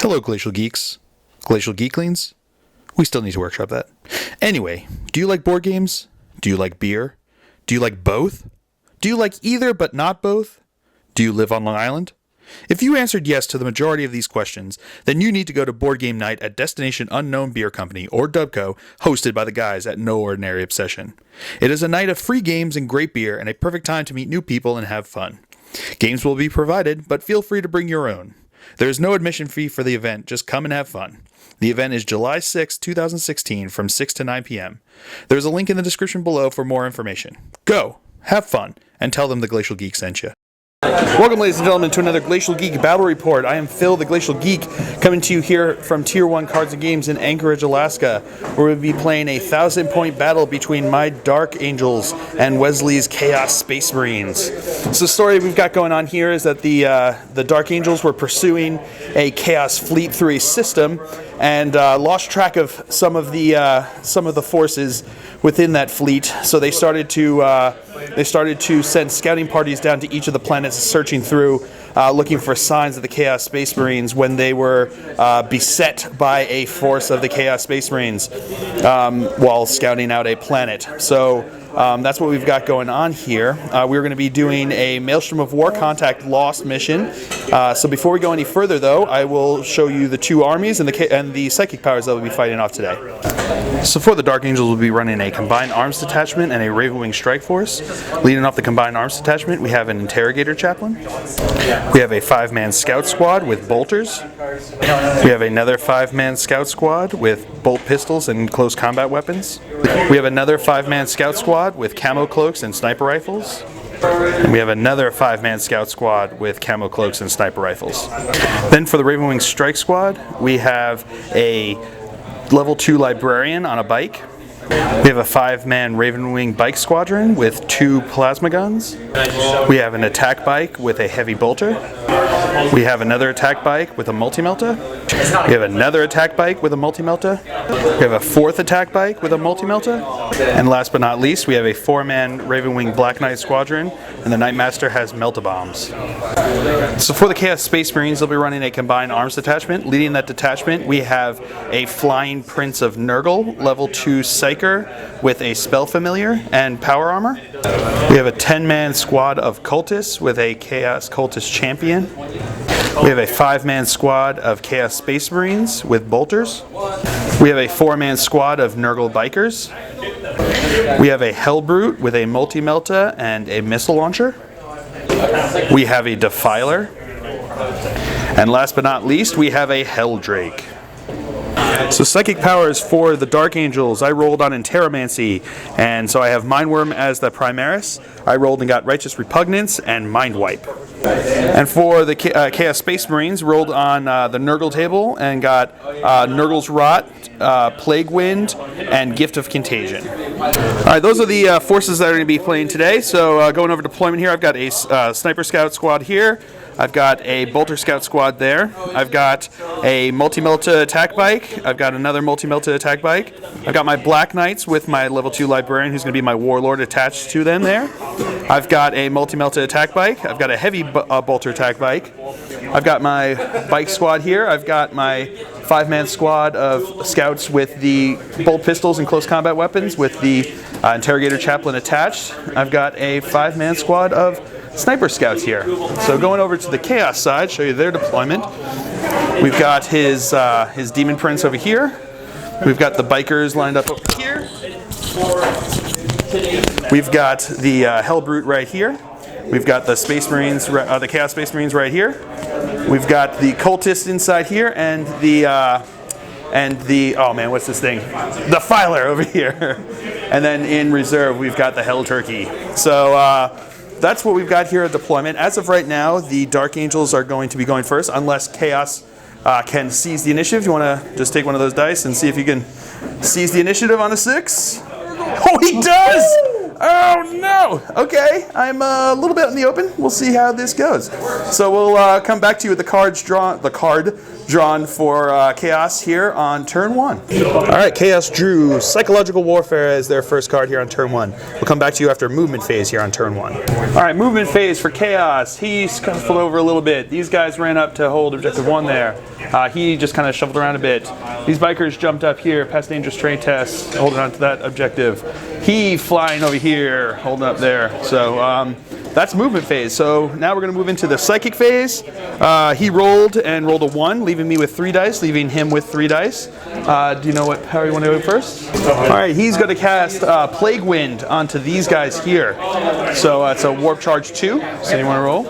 Hello, Glacial Geeks. Glacial Geeklings? We still need to workshop that. Anyway, do you like board games? Do you like beer? Do you like both? Do you like either but not both? Do you live on Long Island? If you answered yes to the majority of these questions, then you need to go to Board Game Night at Destination Unknown Beer Company, or Dubco, hosted by the guys at No Ordinary Obsession. It is a night of free games and great beer, and a perfect time to meet new people and have fun. Games will be provided, but feel free to bring your own. There is no admission fee for the event, just come and have fun. The event is July 6, 2016 from 6 to 9 p.m. There is a link in the description below for more information. Go, have fun, and tell them the Glacial Geek sent you. Welcome, ladies and gentlemen, to another Glacial Geek Battle Report. I am Phil, the Glacial Geek, coming to you here from Tier 1 Cards and Games in Anchorage, Alaska, where we'll be playing a 1,000-point battle between my Dark Angels and Wesley's Chaos Space Marines. So the story we've got going on here is that the Dark Angels were pursuing a Chaos fleet through a system and lost track of some of the forces within that fleet. So they started to send scouting parties down to each of the planets, searching through, looking for signs of the Chaos Space Marines when they were beset by a force of the Chaos Space Marines while scouting out a planet. So that's what we've got going on here. We're going to be doing a Maelstrom of War Contact Lost mission. So before we go any further, though, I will show you the two armies and the psychic powers that we'll be fighting off today. So for the Dark Angels, we'll be running a Combined Arms Detachment and a Ravenwing Strike Force. Leading off the Combined Arms Detachment, we have an Interrogator Chaplain. We have a 5-man Scout Squad with Bolters. We have another 5-man Scout Squad with bolt pistols and close combat weapons. We have another 5-man Scout Squad with camo cloaks and sniper rifles. And we have another 5-man Scout Squad with camo cloaks and sniper rifles. Then for the Ravenwing Strike Squad, we have a Level 2 Librarian on a bike. We have a 5-man Ravenwing Bike Squadron with 2 plasma guns. We have an attack bike with a heavy bolter. We have another attack bike with a multi-melta. We have another attack bike with a multi-melta. We have a 4th attack bike with a multi-melta. And last but not least, we have a 4-man Ravenwing Black Knight Squadron, and the Nightmaster has melta bombs. So for the Chaos Space Marines, they'll be running a Combined Arms Detachment. Leading that detachment, we have a Flying Prince of Nurgle, Level 2 Psyker with a Spell Familiar and Power Armor. We have a 10-man squad of Cultists with a Chaos Cultist Champion. We have a 5-man squad of Chaos Space Marines with Bolters. We have a 4-man squad of Nurgle Bikers. We have a Hellbrute with a multi-melta and a missile launcher. We have a Defiler. And last but not least, we have a Helldrake. So psychic powers for the Dark Angels, I rolled on Interromancy, and so I have Mindworm as the Primaris. I rolled and got Righteous Repugnance and Mind Wipe. And for the Chaos Space Marines, rolled on the Nurgle table and got Nurgle's Rot, Plague Wind, and Gift of Contagion. Alright, those are the forces that are going to be playing today. So going over deployment here, I've got a Sniper Scout Squad here. I've got a Bolter Scout Squad there. I've got a Multi-Melta Attack Bike. I've got another Multi-Melta Attack Bike. I've got my Black Knights with my Level 2 Librarian, who's going to be my Warlord, attached to them there. I've got a Multi-Melta Attack Bike. I've got a Heavy Bolter Attack Bike. I've got my Bike Squad here. I've got my 5-man squad of Scouts with the bolt pistols and close combat weapons with the Interrogator Chaplain attached. I've got a 5-man squad of Sniper Scouts here. So going over to the Chaos side, show you their deployment. We've got his Demon Prince over here. We've got the Bikers lined up over here. We've got the Hellbrute right here. We've got the Space Marines, the Chaos Space Marines right here. We've got the Cultists inside here, and the oh man, what's this thing? The Filer over here. And then in reserve, we've got the Hell Turkey. So that's what we've got here at deployment. As of right now, the Dark Angels are going to be going first, unless Chaos can seize the initiative. You want to just take one of those dice and see if you can seize the initiative on a 6? Oh, he does! Oh no! Okay, I'm a little bit in the open. We'll see how this goes. So we'll come back to you with the card drawn for Chaos here on turn 1. All right, Chaos drew Psychological Warfare as their first card here on turn 1. We'll come back to you after movement phase here on turn 1. All right, movement phase for Chaos. He scuffled over a little bit. These guys ran up to hold objective 1 there. He just kind of shuffled around a bit. These bikers jumped up here, passed dangerous terrain test, holding on to that objective. He flying over here, holding up there. So that's movement phase. So now we're going to move into the psychic phase. He rolled and rolled a 1, leaving me with 3 dice, leaving him with 3 dice. Do you know what power you want to do first? All right, he's going to cast Plague Wind onto these guys here. So it's a Warp Charge 2. So you want to roll?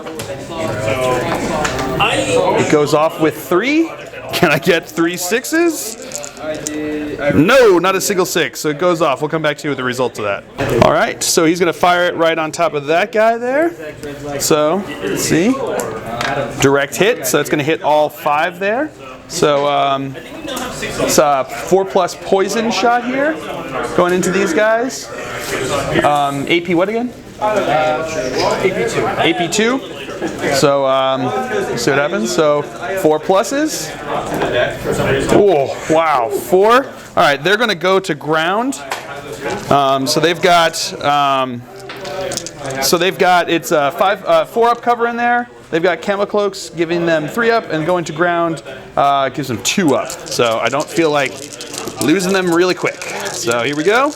It goes off with 3. Can I get 3 6s? No, not a single 6. So it goes off. We'll come back to you with the results of that. All right, so he's going to fire it right on top of that guy there. So let's see. Direct hit. So it's going to hit all 5 there. So it's a 4+ poison shot here going into these guys. AP what again? AP2. AP2. So let's see what happens. So 4 pluses. Oh wow, 4. All right, they're going to go to ground. So they've got it's 4 up cover in there. They've got camo cloaks giving them 3 up, and going to ground gives them 2 up. So I don't feel like losing them really quick. So here we go.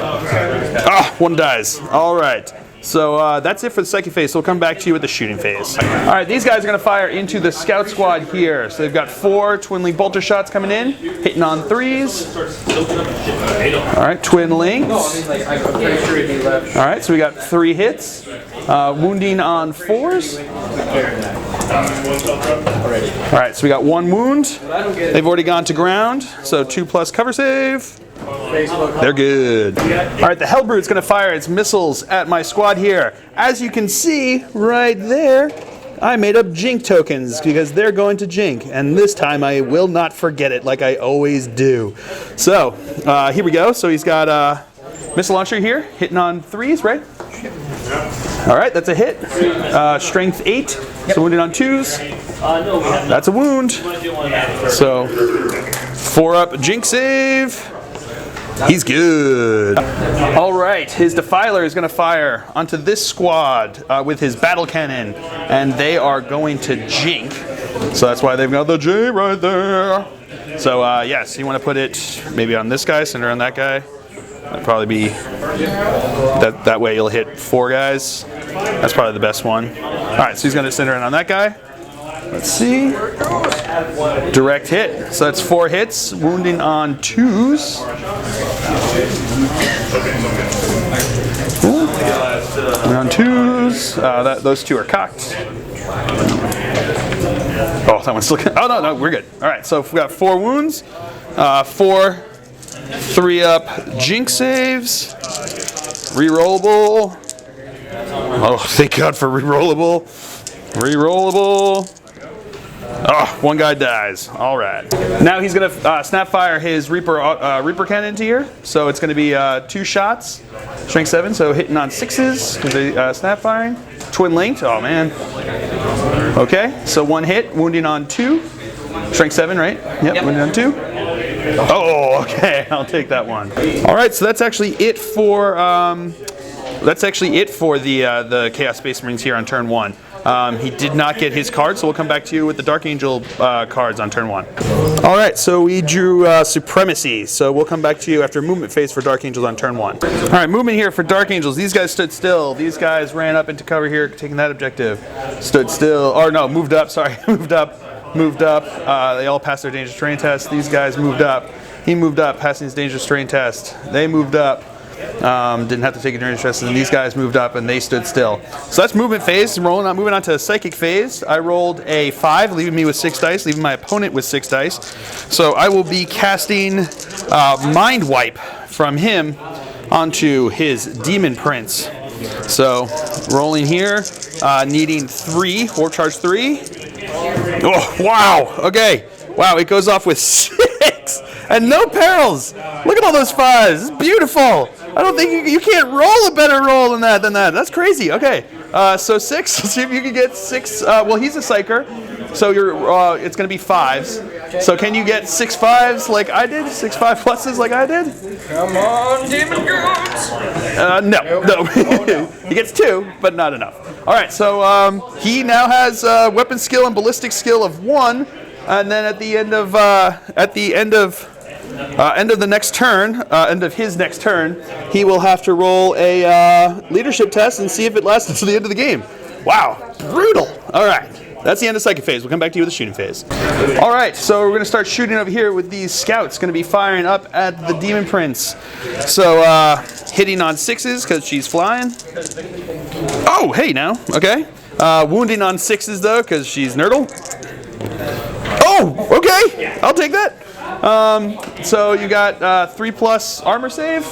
Ah, 1 dies. All right. So that's it for the second phase. So we'll come back to you with the shooting phase. All right, these guys are going to fire into the scout squad here. So they've got 4 twin link bolter shots coming in, hitting on 3s. All right, twin links. All right, so we got 3 hits, wounding on 4s. All right, so we got 1 wound. They've already gone to ground, so 2+ cover save. They're good. All right, the Hellbrute's going to fire its missiles at my squad here. As you can see right there, I made up Jink tokens because they're going to Jink, and this time I will not forget it like I always do. So here we go. So he's got a missile launcher here, hitting on 3s, right? All right, that's a hit. Strength 8, so wounded on 2s. That's a wound. So 4 up Jink save. He's good. All right, his Defiler is going to fire onto this squad with his battle cannon, and they are going to Jink. So that's why they've got the J right there. So yes, you want to put it maybe on this guy, center on that guy. That'd probably be that way you'll hit 4 guys. That's probably the best one. All right, so he's going to center it on that guy. Let's see. Direct hit. So that's 4 hits, wounding on 2s. On 2s. Those 2 are cocked. Oh, that one's still. Oh no, we're good. All right, so we got 4 wounds, 4 3 up Jink saves, rerollable. Oh, thank God for rerollable. Rerollable. Oh, 1 guy dies. All right. Now he's going to snap fire his Reaper cannon into here. So it's going to be 2 shots, strength 7, so hitting on 6s because they snap firing. Twin linked. Oh man. Okay, so 1 hit, wounding on 2, strength 7, right? Yep. Wounding on 2. Oh, okay. I'll take that one. All right, so that's actually it for the Chaos Space Marines here on turn 1. He did not get his card, so we'll come back to you with the Dark Angel cards on turn 1. All right, so we drew Supremacy, so we'll come back to you after movement phase for Dark Angels on turn 1. All right, movement here for Dark Angels. These guys stood still. These guys ran up into cover here, taking that objective. Stood still, or no, moved up, sorry, moved up. They all passed their dangerous terrain test. These guys moved up. He moved up, passing his dangerous terrain test. They moved up. Didn't have to take a dangerous test, and these guys moved up and they stood still. So that's movement phase. Moving on to psychic phase. I rolled a 5, leaving me with 6 dice, leaving my opponent with 6 dice. So I will be casting Mind Wipe from him onto his Demon Prince. So rolling here, needing 3, Warp Charge 3. Oh, wow. Okay. Wow, it goes off with 6 and no perils. Look at all those 5s. It's beautiful. I don't think you can't roll a better roll than that. That's crazy. Okay. So 6. Let's see if you can get 6. Well, he's a psyker, so it's going to be 5s. So can you get 6 5s like I did? 6 5 pluses like I did? Come on, demon goons! No. He gets 2, but not enough. All right. So he now has weapon skill and ballistic skill of 1. and then at the end of the next turn, end of his next turn, he will have to roll a leadership test and see if it lasts until the end of the game. Wow, brutal. All right. That's the end of second phase. We'll come back to you with the shooting phase. All right, so we're going to start shooting over here with these scouts. Going to be firing up at the Demon Prince. So hitting on 6s because she's flying. Oh, hey now. Okay. Wounding on 6s though because she's Nerdle. Oh, okay. I'll take that. So you got 3+ armor save.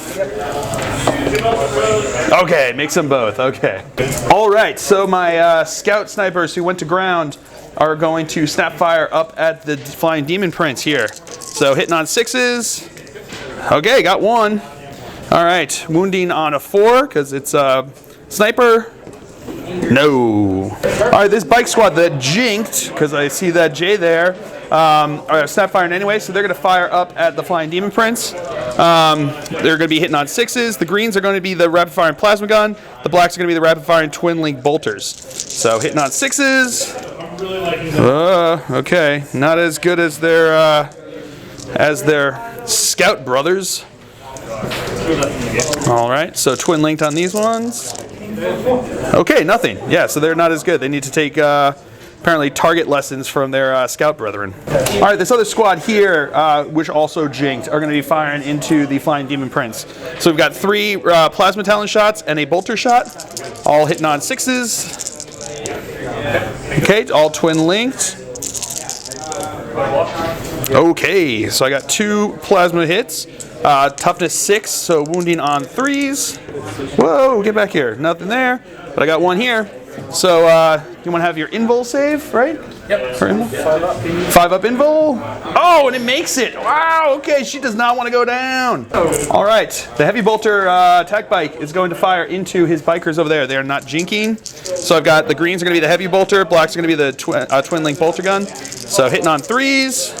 Okay, makes them both. Okay. All right. So my scout snipers who went to ground are going to snap fire up at the flying Demon Prince here. So hitting on 6s. Okay, got 1. All right, wounding on a 4 because it's a sniper. No. All right, this bike squad that jinked because I see that J there. Are snap firing anyway, so they're going to fire up at the flying Demon Prince. They're going to be hitting on 6s. The greens are going to be the rapid firing plasma gun. The blacks are going to be the rapid firing twin link bolters. So hitting on 6s. Okay, not as good as their scout brothers. All right, so twin linked on these ones. Okay, nothing. Yeah, so they're not as good. They need to take apparently target lessons from their scout brethren. All right, this other squad here, which also jinked, are going to be firing into the flying Demon Prince. So we've got 3 plasma talon shots and a bolter shot, all hitting on 6s. Okay, all twin linked. Okay, so I got 2 plasma hits. Toughness 6, so wounding on 3s. Whoa, get back here. Nothing there, but I got 1 here. So you want to have your invul save, right? Yep. For invul? 5 up invul. Oh, and it makes it. Wow, okay, she does not want to go down. All right, the heavy bolter attack bike is going to fire into his bikers over there. They are not jinking. So I've got the greens are going to be the heavy bolter, blacks are going to be the twin link bolter gun. So hitting on 3s.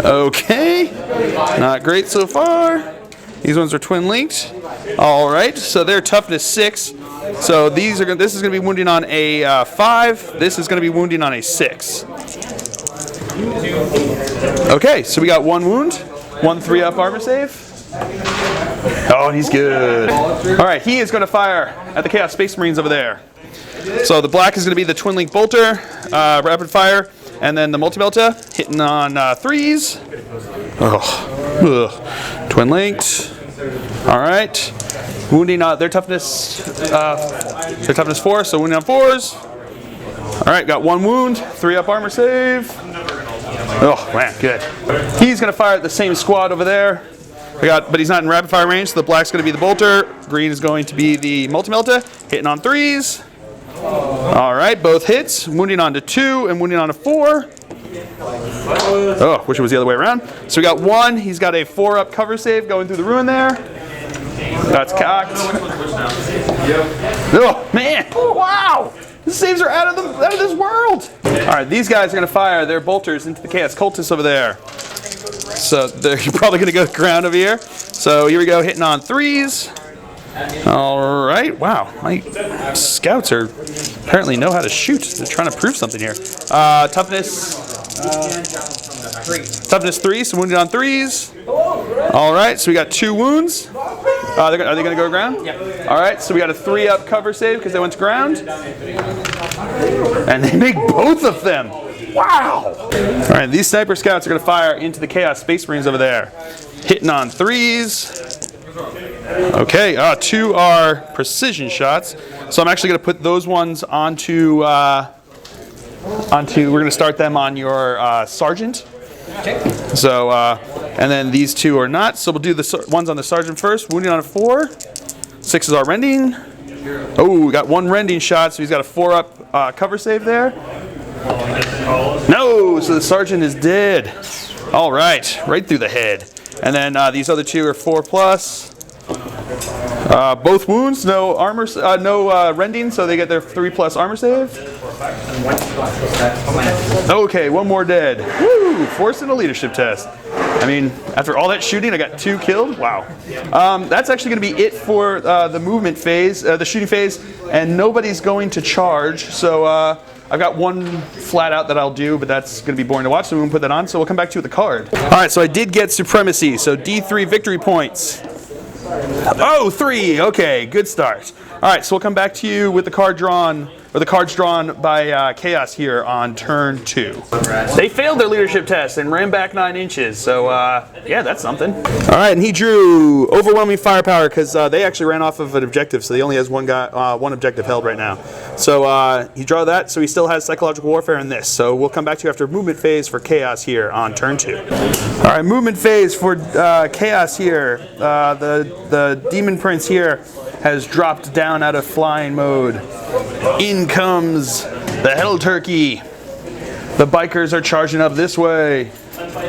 Okay, not great so far. These ones are twin linked. All right, so they're toughness 6. So these are this is going to be wounding on a 5. This is going to be wounding on a 6. Okay, so we got 1 wound, 1 3-up armor save. Oh, and he's good. All right, he is going to fire at the Chaos Space Marines over there. So the black is going to be the twin link bolter, rapid fire, and then the multi-belta hitting on 3s. Oh, twin linked. All right, wounding their toughness 4, so wounding on 4s. All right, got 1 wound, 3-up armor save. Oh man, good. He's going to fire at the same squad over there. But he's not in rapid fire range, so the black's going to be the bolter. Green is going to be the multi-melta, hitting on 3s. All right, both hits, wounding on to 2 and wounding on to 4. Oh, wish it was the other way around. So we got 1. He's got a 4-up cover save going through the ruin there. That's cocked. Oh man! Wow! The saves are out of this world. All right, these guys are going to fire their bolters into the Chaos Cultists over there. So they're probably going to go to ground over here. So here we go, hitting on 3s. All right, wow, my scouts apparently know how to shoot. They're trying to prove something here. Toughness 3, so wounded on 3s. All right, so we got 2 wounds. Are they going to go to ground? Yep. All right, so we got a 3-up cover save because they went to ground. And they make both of them. Wow. All right, these sniper scouts are going to fire into the Chaos Space Marines over there. Hitting on 3s. Okay, 2 are precision shots. So I'm actually going to put those ones onto we're going to start them on your sergeant. Okay. So, and then these 2 are not. So we'll do the ones on the sergeant first. Wounding on a 4. 6s are rending. Oh, we got 1 rending shot, so he's got a 4-up cover save there. No, so the sergeant is dead. All right, right through the head. And then these other 2 are 4+. Both wounds, no armor, no rending, so they get their 3+ armor save. Okay, 1 more dead. Woo! Forcing a leadership test. I mean, after all that shooting, I got 2 killed. Wow. That's actually going to be it for the movement phase, the shooting phase, and nobody's going to charge. So I've got 1 flat out that I'll do, but that's going to be boring to watch, so we won't put that on. So we'll come back to you with the card. All right, so I did get supremacy. So D3 victory points. Oh, 3. Okay, good start. All right, so we'll come back to you with the card drawn, or the cards drawn by Chaos here on turn 2. They failed their leadership test and ran back 9 inches, so yeah, that's something. All right, and he drew overwhelming firepower because they actually ran off of an objective, so he only has one objective held right now. So he drew that, so he still has psychological warfare in this. So we'll come back to you after movement phase for Chaos here on turn 2. All right, movement phase for Chaos here. The Demon Prince here has dropped down out of flying mode. In comes the Hell Turkey. The bikers are charging up this way.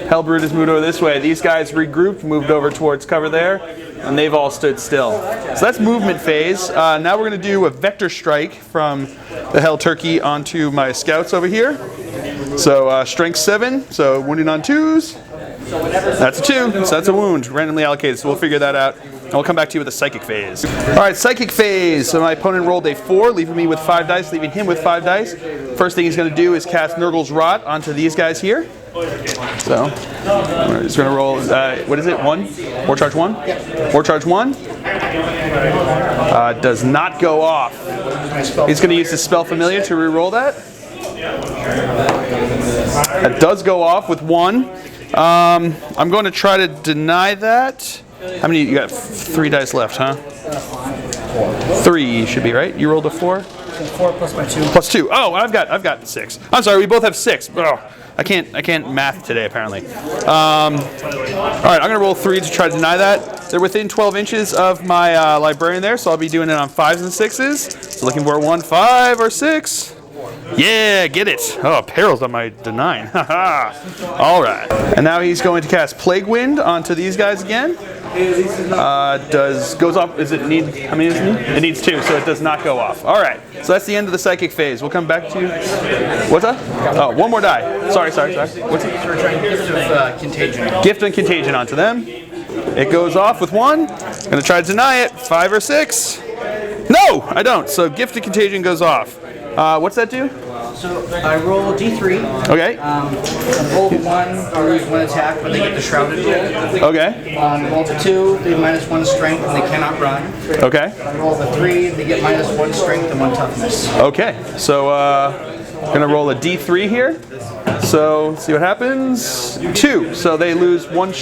Hellbrood has moved over this way. These guys regrouped, moved over towards cover there, and they've all stood still. So that's movement phase. Now we're going to do a vector strike from the Hell Turkey onto my scouts over here. So strength 7, so wounding on 2s. That's a 2, so that's a wound, randomly allocated, so we'll figure that out. And we'll come back to you with a psychic phase. All right, psychic phase. So my opponent rolled a 4, leaving me with 5 dice, leaving him with 5 dice. First thing he's going to do is cast Nurgle's Rot onto these guys here. So he's going to roll, what is it, 1? War charge 1? War charge 1. Does not go off. He's going to use his spell familiar to re-roll that. That does go off with 1. I'm going to try to deny that. How many? You got 3 dice left, huh? 3 should be right. You rolled a 4. 4 plus my 2. Plus 2. Oh, I've got 6. I'm sorry. We both have 6. Oh, I can't math today apparently. All right, I'm gonna roll 3 to try to deny that. They're within 12 inches of my librarian there, so I'll be doing it on 5s and 6s. So looking for 1, 5, or 6. Yeah, get it. Oh, perils on my denying. Haha. All right. And now he's going to cast Plague Wind onto these guys again. Goes off. Is it need? How many does it need? It needs 2, so it does not go off. All right. So that's the end of the psychic phase. We'll come back to you. What's that? Oh, 1 more die. Sorry. What's it? We're trying Gift of Contagion. Gift and Contagion onto them. It goes off with 1. Gonna try to deny it. 5 or 6. No, I don't. So Gift of Contagion goes off. What's that do? So I roll a D3. Okay. Roll 1, I lose 1 attack, but they get the shrouded roll. Okay. Roll the 2, they have -1 strength and they cannot run. Okay. Roll the 3, they get -1 strength and 1 toughness. Okay. So gonna roll a D3 here. So let's see what happens. 2. So they lose one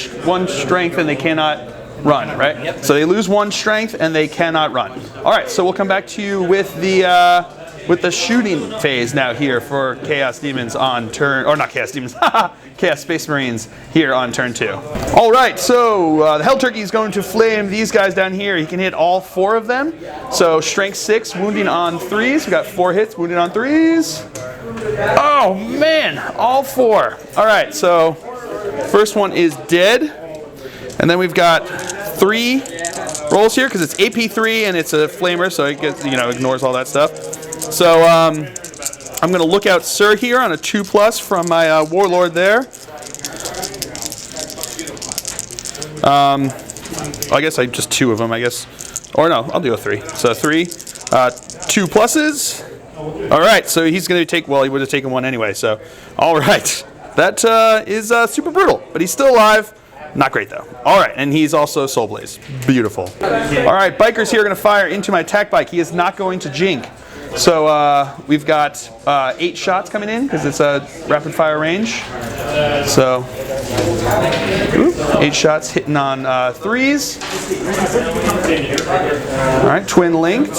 strength and they cannot run, right? Yep. So they lose 1 strength and they cannot run. All right. So we'll come back to you with the shooting phase now here for Chaos Demons on turn, or not Chaos Demons, Chaos Space Marines here on turn 2. All right, so the Hell Turkey is going to flame these guys down here. He can hit all 4 of them. So strength 6, wounding on 3s. We got 4 hits, wounding on 3s. Oh man, all 4. All right, so first one is dead. And then we've got 3 rolls here because it's AP3 and it's a flamer, so it gets, ignores all that stuff. So I'm going to look out Sir here on a 2+ from my Warlord there. I guess just 2 of them, I guess. Or no, I'll do a 3. So 3, 2 pluses. All right, so he's going to take, well, he would have taken 1 anyway. So, all right. That is super brutal, but he's still alive. Not great though. All right, and he's also Soul Blaze. Beautiful. All right, bikers here are going to fire into my attack bike. He is not going to jink. So we've got 8 shots coming in because it's a rapid fire range. So 8 shots hitting on 3s. All right, twin linked.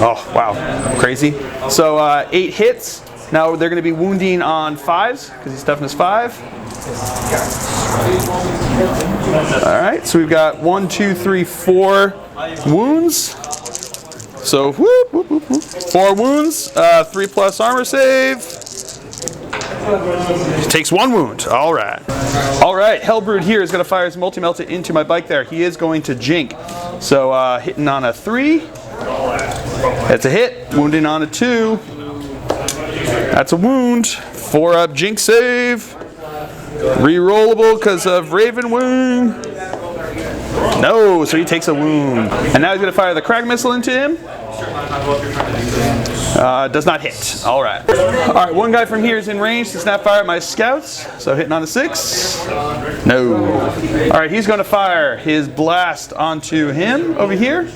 Oh wow, crazy. So 8 hits. Now they're going to be wounding on 5s because he's toughness 5. All right, so we've got 1, 2, 3, 4 wounds. So, 4 wounds, 3+ armor save. Takes 1 wound. All right. All right. Hellbrood here is going to fire his multi-melta into my bike there. He is going to jink. So, hitting on a 3. That's a hit. Wounding on a 2. That's a wound. 4 up jink save. Rerollable because of Raven Wing. No, so he takes a wound. And now he's going to fire the crack missile into him. Does not hit. All right. All right, one guy from here is in range to snap fire at my scouts. So hitting on the 6. No. All right, he's going to fire his blast onto him over here.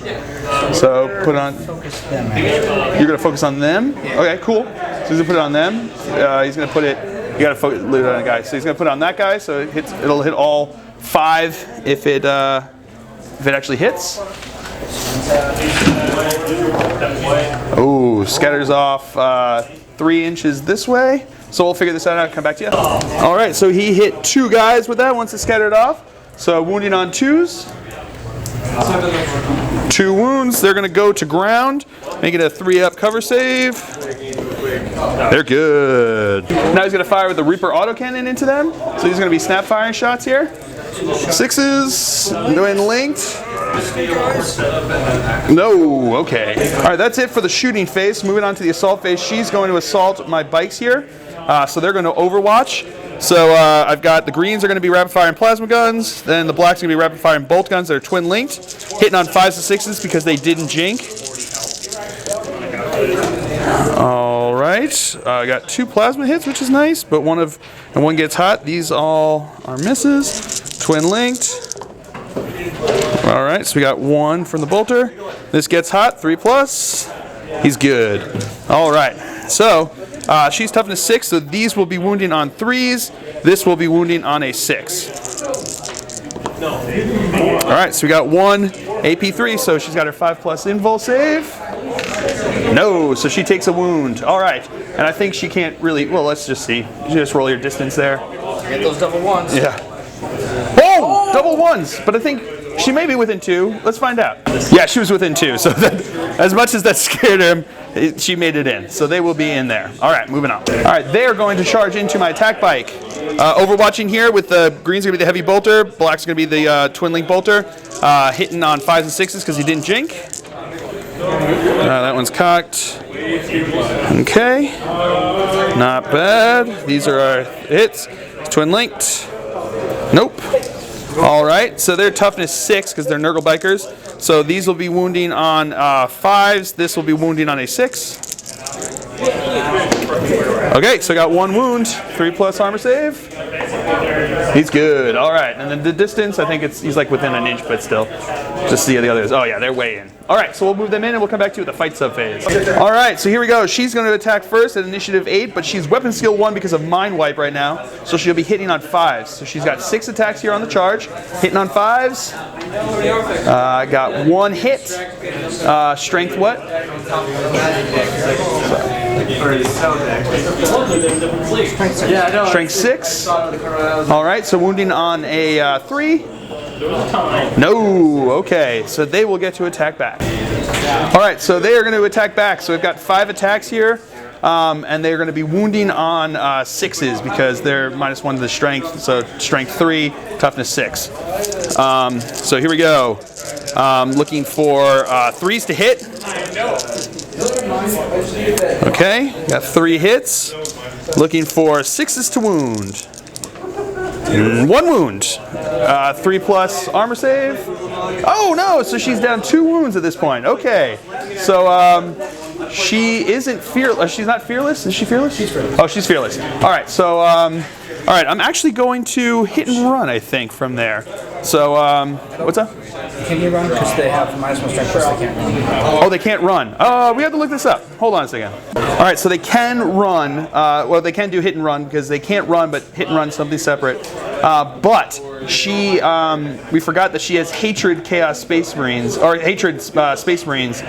So put on. You're going to focus on them. Okay, cool. So he's going to put it on them. He's going to put it. You got to focus on a guy. So he's going to put it on that guy. So it hits. It'll hit all 5 if it actually hits. Oh, scatters off 3 inches this way. So we'll figure this out and come back to you. All right, so he hit 2 guys with that once it scattered off. So wounding on 2s. 2 wounds. They're going to go to ground. Make it a 3-up cover save. They're good. Now he's going to fire with the Reaper autocannon into them. So he's going to be snap firing shots here. 6s. Doing linked. No, okay. All right, that's it for the shooting phase. Moving on to the assault phase. She's going to assault my bikes here. So they're going to overwatch. So I've got the greens are going to be rapid firing plasma guns. Then the blacks are going to be rapid firing bolt guns that are twin linked. Hitting on 5s and 6s because they didn't jink. All right. I got 2 plasma hits, which is nice, but one gets hot. These all are misses. Twin linked. All right, so we got 1 from the bolter. This gets hot, 3+. He's good. All right, so she's toughness 6, so these will be wounding on 3s. This will be wounding on a 6. All right, so we got 1 AP3, so she's got her 5+ invul save. No, so she takes a wound. All right, and I think she can't really, well, let's just see. You just roll your distance there. Get those double 1s. Yeah. Oh, double 1s, but I think she may be within 2. Let's find out. Yeah, she was within 2. So that, as much as that scared him, she made it in. So they will be in there. All right, moving on. All right, they are going to charge into my attack bike. Overwatching here with the green's going to be the heavy bolter. Black's going to be the twin link bolter. Hitting on 5s and 6s because he didn't jink. That one's cocked. Okay. Not bad. These are our hits. Twin linked. Nope. All right, so they're toughness 6 because they're Nurgle bikers. So these will be wounding on 5s. This will be wounding on a 6. Okay, so I got 1 wound, 3+ armor save. He's good. All right, and then the distance, I think he's like within an inch, but still. Just see the others. Oh yeah, they're way in. All right, so we'll move them in and we'll come back to you with the fight sub phase. All right, so here we go. She's going to attack first at initiative 8, but she's weapon skill 1 because of mind wipe right now. So she'll be hitting on 5s. So she's got 6 attacks here on the charge, hitting on 5s. I got 1 hit. Strength what? Strength 6. All right, so wounding on a 3. No, okay, so they will get to attack back. All right, so they are going to attack back. So we've got 5 attacks here, and they're going to be wounding on 6s because they're -1 to the strength. So strength 3, toughness 6. So here we go. Looking for 3s to hit. Okay, got 3 hits. Looking for 6s to wound. 1 wound. 3+ armor save. Oh no, so she's down 2 wounds at this point. Okay, so she isn't fearless. She's not fearless. Is she fearless? She's fearless. Oh, she's fearless. All right, so all right, I'm actually going to hit and run, I think, from there. So what's up? Can you run? Because they have -1 strength, so they can't run. Oh, they can't run. We have to look this up. Hold on a second. All right, so they can run. Well, they can do hit and run because they can't run, but hit and run is something separate. But she, we forgot that she has hatred Chaos Space Marines, or hatred Space Marines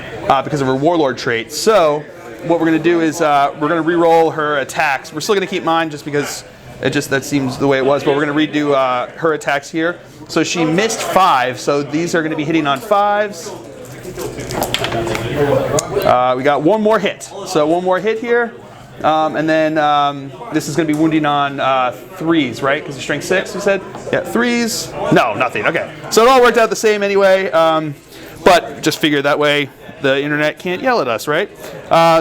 because of her Warlord trait. So what we're going to do is we're going to re-roll her attacks. We're still going to keep mine just because that seems the way it was, but we're going to redo her attacks here. So she missed 5, so these are going to be hitting on 5s. We got 1 more hit. So 1 more hit here. And then this is going to be wounding on 3s, right? Because it's strength 6, you said? Yeah, 3s. No, nothing. Okay. So it all worked out the same anyway. But just figure that way the internet can't yell at us, right?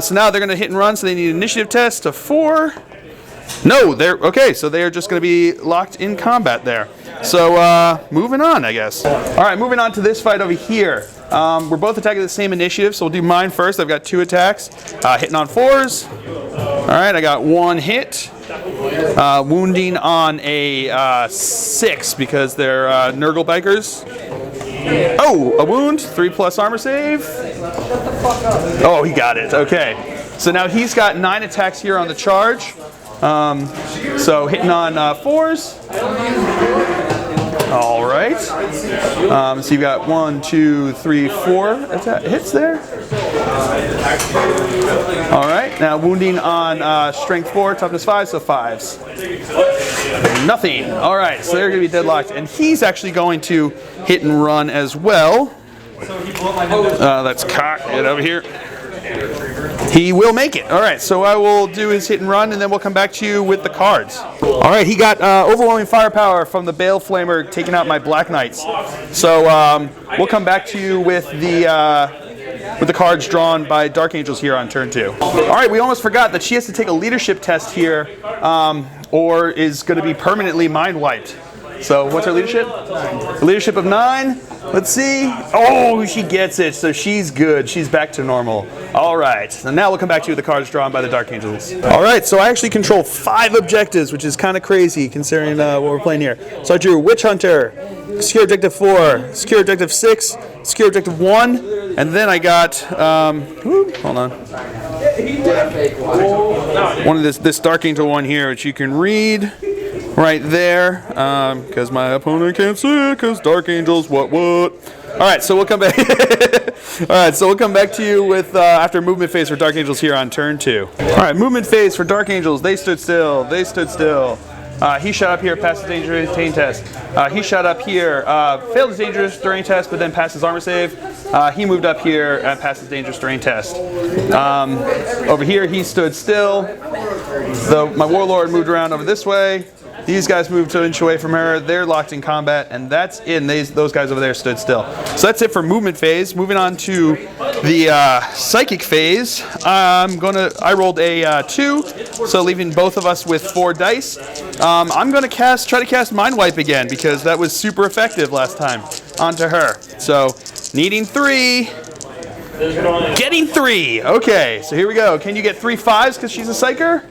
So now they're going to hit and run, so they need an initiative test of 4. No, they're okay. So they are just going to be locked in combat there. So moving on, I guess. All right, moving on to this fight over here. We're both attacking the same initiative, so we'll do mine first. I've got 2 attacks, hitting on 4s. All right, I got 1 hit, wounding on a 6 because they're Nurgle bikers. Oh, a wound, 3+ armor save. Oh, he got it. Okay, so now he's got 9 attacks here on the charge. So hitting on 4s. All right. So you've got 1, 2, 3, 4 hits there. All right. Now wounding on strength 4, toughness 5, so 5s. Nothing. All right. So they're going to be deadlocked, and he's actually going to hit and run as well. That's cocked. Get over here. He will make it. All right, so I will do his hit and run, and then we'll come back to you with the cards. All right, he got overwhelming firepower from the Bale Flamer taking out my Black Knights. So we'll come back to you with the cards drawn by Dark Angels here on turn 2. All right, we almost forgot that she has to take a leadership test here, or is going to be permanently mind wiped. So what's her leadership? A leadership of 9. Let's see. Oh, she gets it. So she's good. She's back to normal. All right. And now we'll come back to you with the cards drawn by the Dark Angels. All right. So I actually control 5 objectives, which is kind of crazy considering what we're playing here. So I drew Witch Hunter, Secure Objective 4, Secure Objective 6, Secure Objective 1, and then I got, hold on. One of this Dark Angel one here, which you can read. Right there, because my opponent can't see it, because Dark Angels, what? All right, so we'll come back. All right, so we'll come back to you with after movement phase for Dark Angels here on turn 2. All right, movement phase for Dark Angels. They stood still. They stood still. He shot up here, passed his dangerous terrain test. He shot up here, failed his dangerous terrain test, but then passed his armor save. He moved up here and passed his dangerous terrain test. Over here, he stood still. My Warlord moved around over this way. These guys moved 2 inches away from her. They're locked in combat, and that's it. And those guys over there stood still. So that's it for movement phase. Moving on to the psychic phase. I rolled a 2, so leaving both of us with 4 dice. I'm going to try to cast Mind Wipe again because that was super effective last time onto her. So needing 3. Getting 3. Okay, so here we go. Can you get 3 5s because she's a psyker?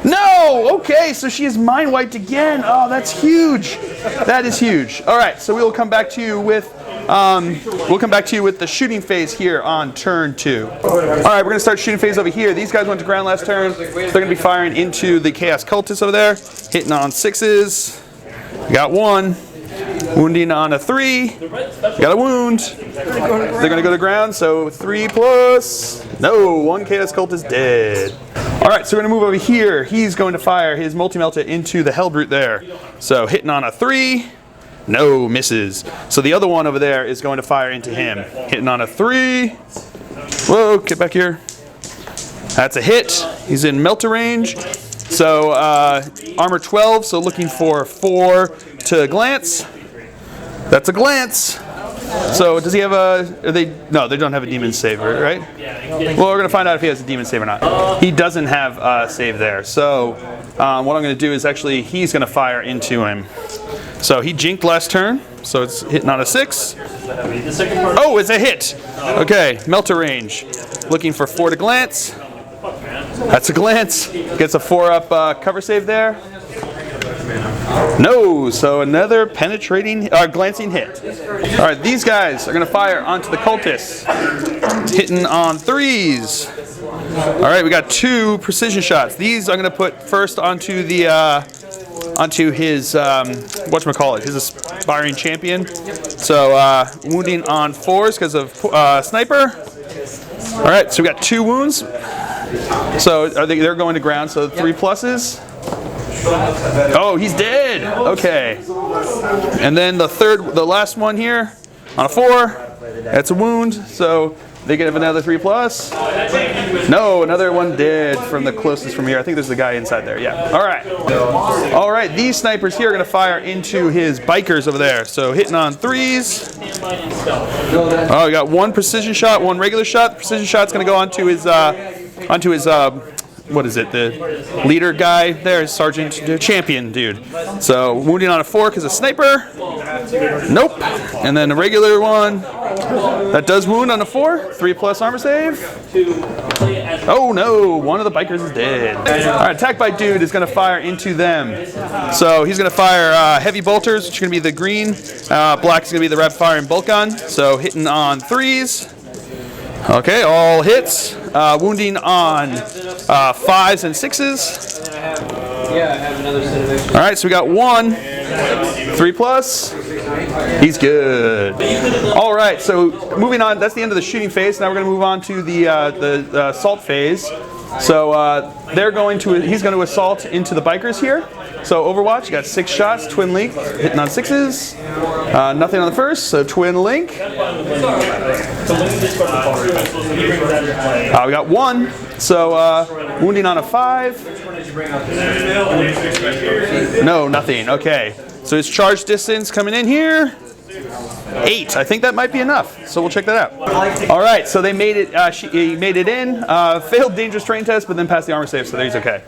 No! Okay, so she is mind wiped again. Oh, that's huge. That is huge. All right, so we will come back to you with the shooting phase here on turn 2. All right, we're gonna start shooting phase over here. These guys went to ground last turn. They're gonna be firing into the Chaos Cultists over there, hitting on 6s. Got 1. Wounding on a 3. Got a wound. They're gonna go to ground, so 3+. No, 1 Chaos Cultist dead. All right, so we're gonna move over here. He's going to fire his multi-melta into the Hellbrute there. So hitting on a 3, no, misses. So the other one over there is going to fire into him. Hitting on a 3. Whoa, get back here. That's a hit. He's in melta range. So armor 12, so looking for 4 to glance. That's a glance. So does he have no, they don't have a demon save, right? Well, we're gonna find out if he has a demon save or not. He doesn't have a save there. So what I'm gonna do is actually, he's gonna fire into him. So he jinked last turn, so it's hitting on a 6. Oh, it's a hit. Okay, melta range. Looking for 4 to glance. That's a glance. Gets a 4-up cover save there. No, so another penetrating, glancing hit. All right, these guys are going to fire onto the cultists, hitting on 3s. All right, we got 2 precision shots. These I'm going to put first onto the onto his whatchamacallit, his aspiring champion. So wounding on 4s because of sniper. All right, so we got 2 wounds. So they're going to ground. So 3 pluses. Oh, he's dead. Okay. And then the last one here on a 4. That's a wound. So they get another 3+. No, another one dead from the closest from here. I think there's a guy inside there. Yeah. All right. All right. These snipers here are going to fire into his bikers over there. So hitting on 3s. Oh, we got 1 precision shot, 1 regular shot. The precision shot's going to go onto his what is it? The leader guy there, sergeant, champion dude. So wounding on a 4 because of sniper. Nope. And then a regular one that does wound on a 4, 3+ armor save. Oh no, one of the bikers is dead. All right, attack by dude is going to fire into them. So he's going to fire heavy bolters, which are going to be the green. Black is going to be the rapid fire and bolt gun. So hitting on 3s. Okay, all hits. Wounding on 5s and 6s. All right, so we got 1, 3+. He's good. All right, so moving on. That's the end of the shooting phase. Now we're going to move on to the assault phase. So he's going to assault into the bikers here. So Overwatch, you got 6 shots, twin link, hitting on 6s. Nothing on the first, so twin link. We got 1, so wounding on a 5. No, nothing. Okay, so his charge distance coming in here. 8. I think that might be enough, so we'll check that out. All right, so they made it. He made it in. Failed dangerous terrain test, but then passed the armor save, so he's okay.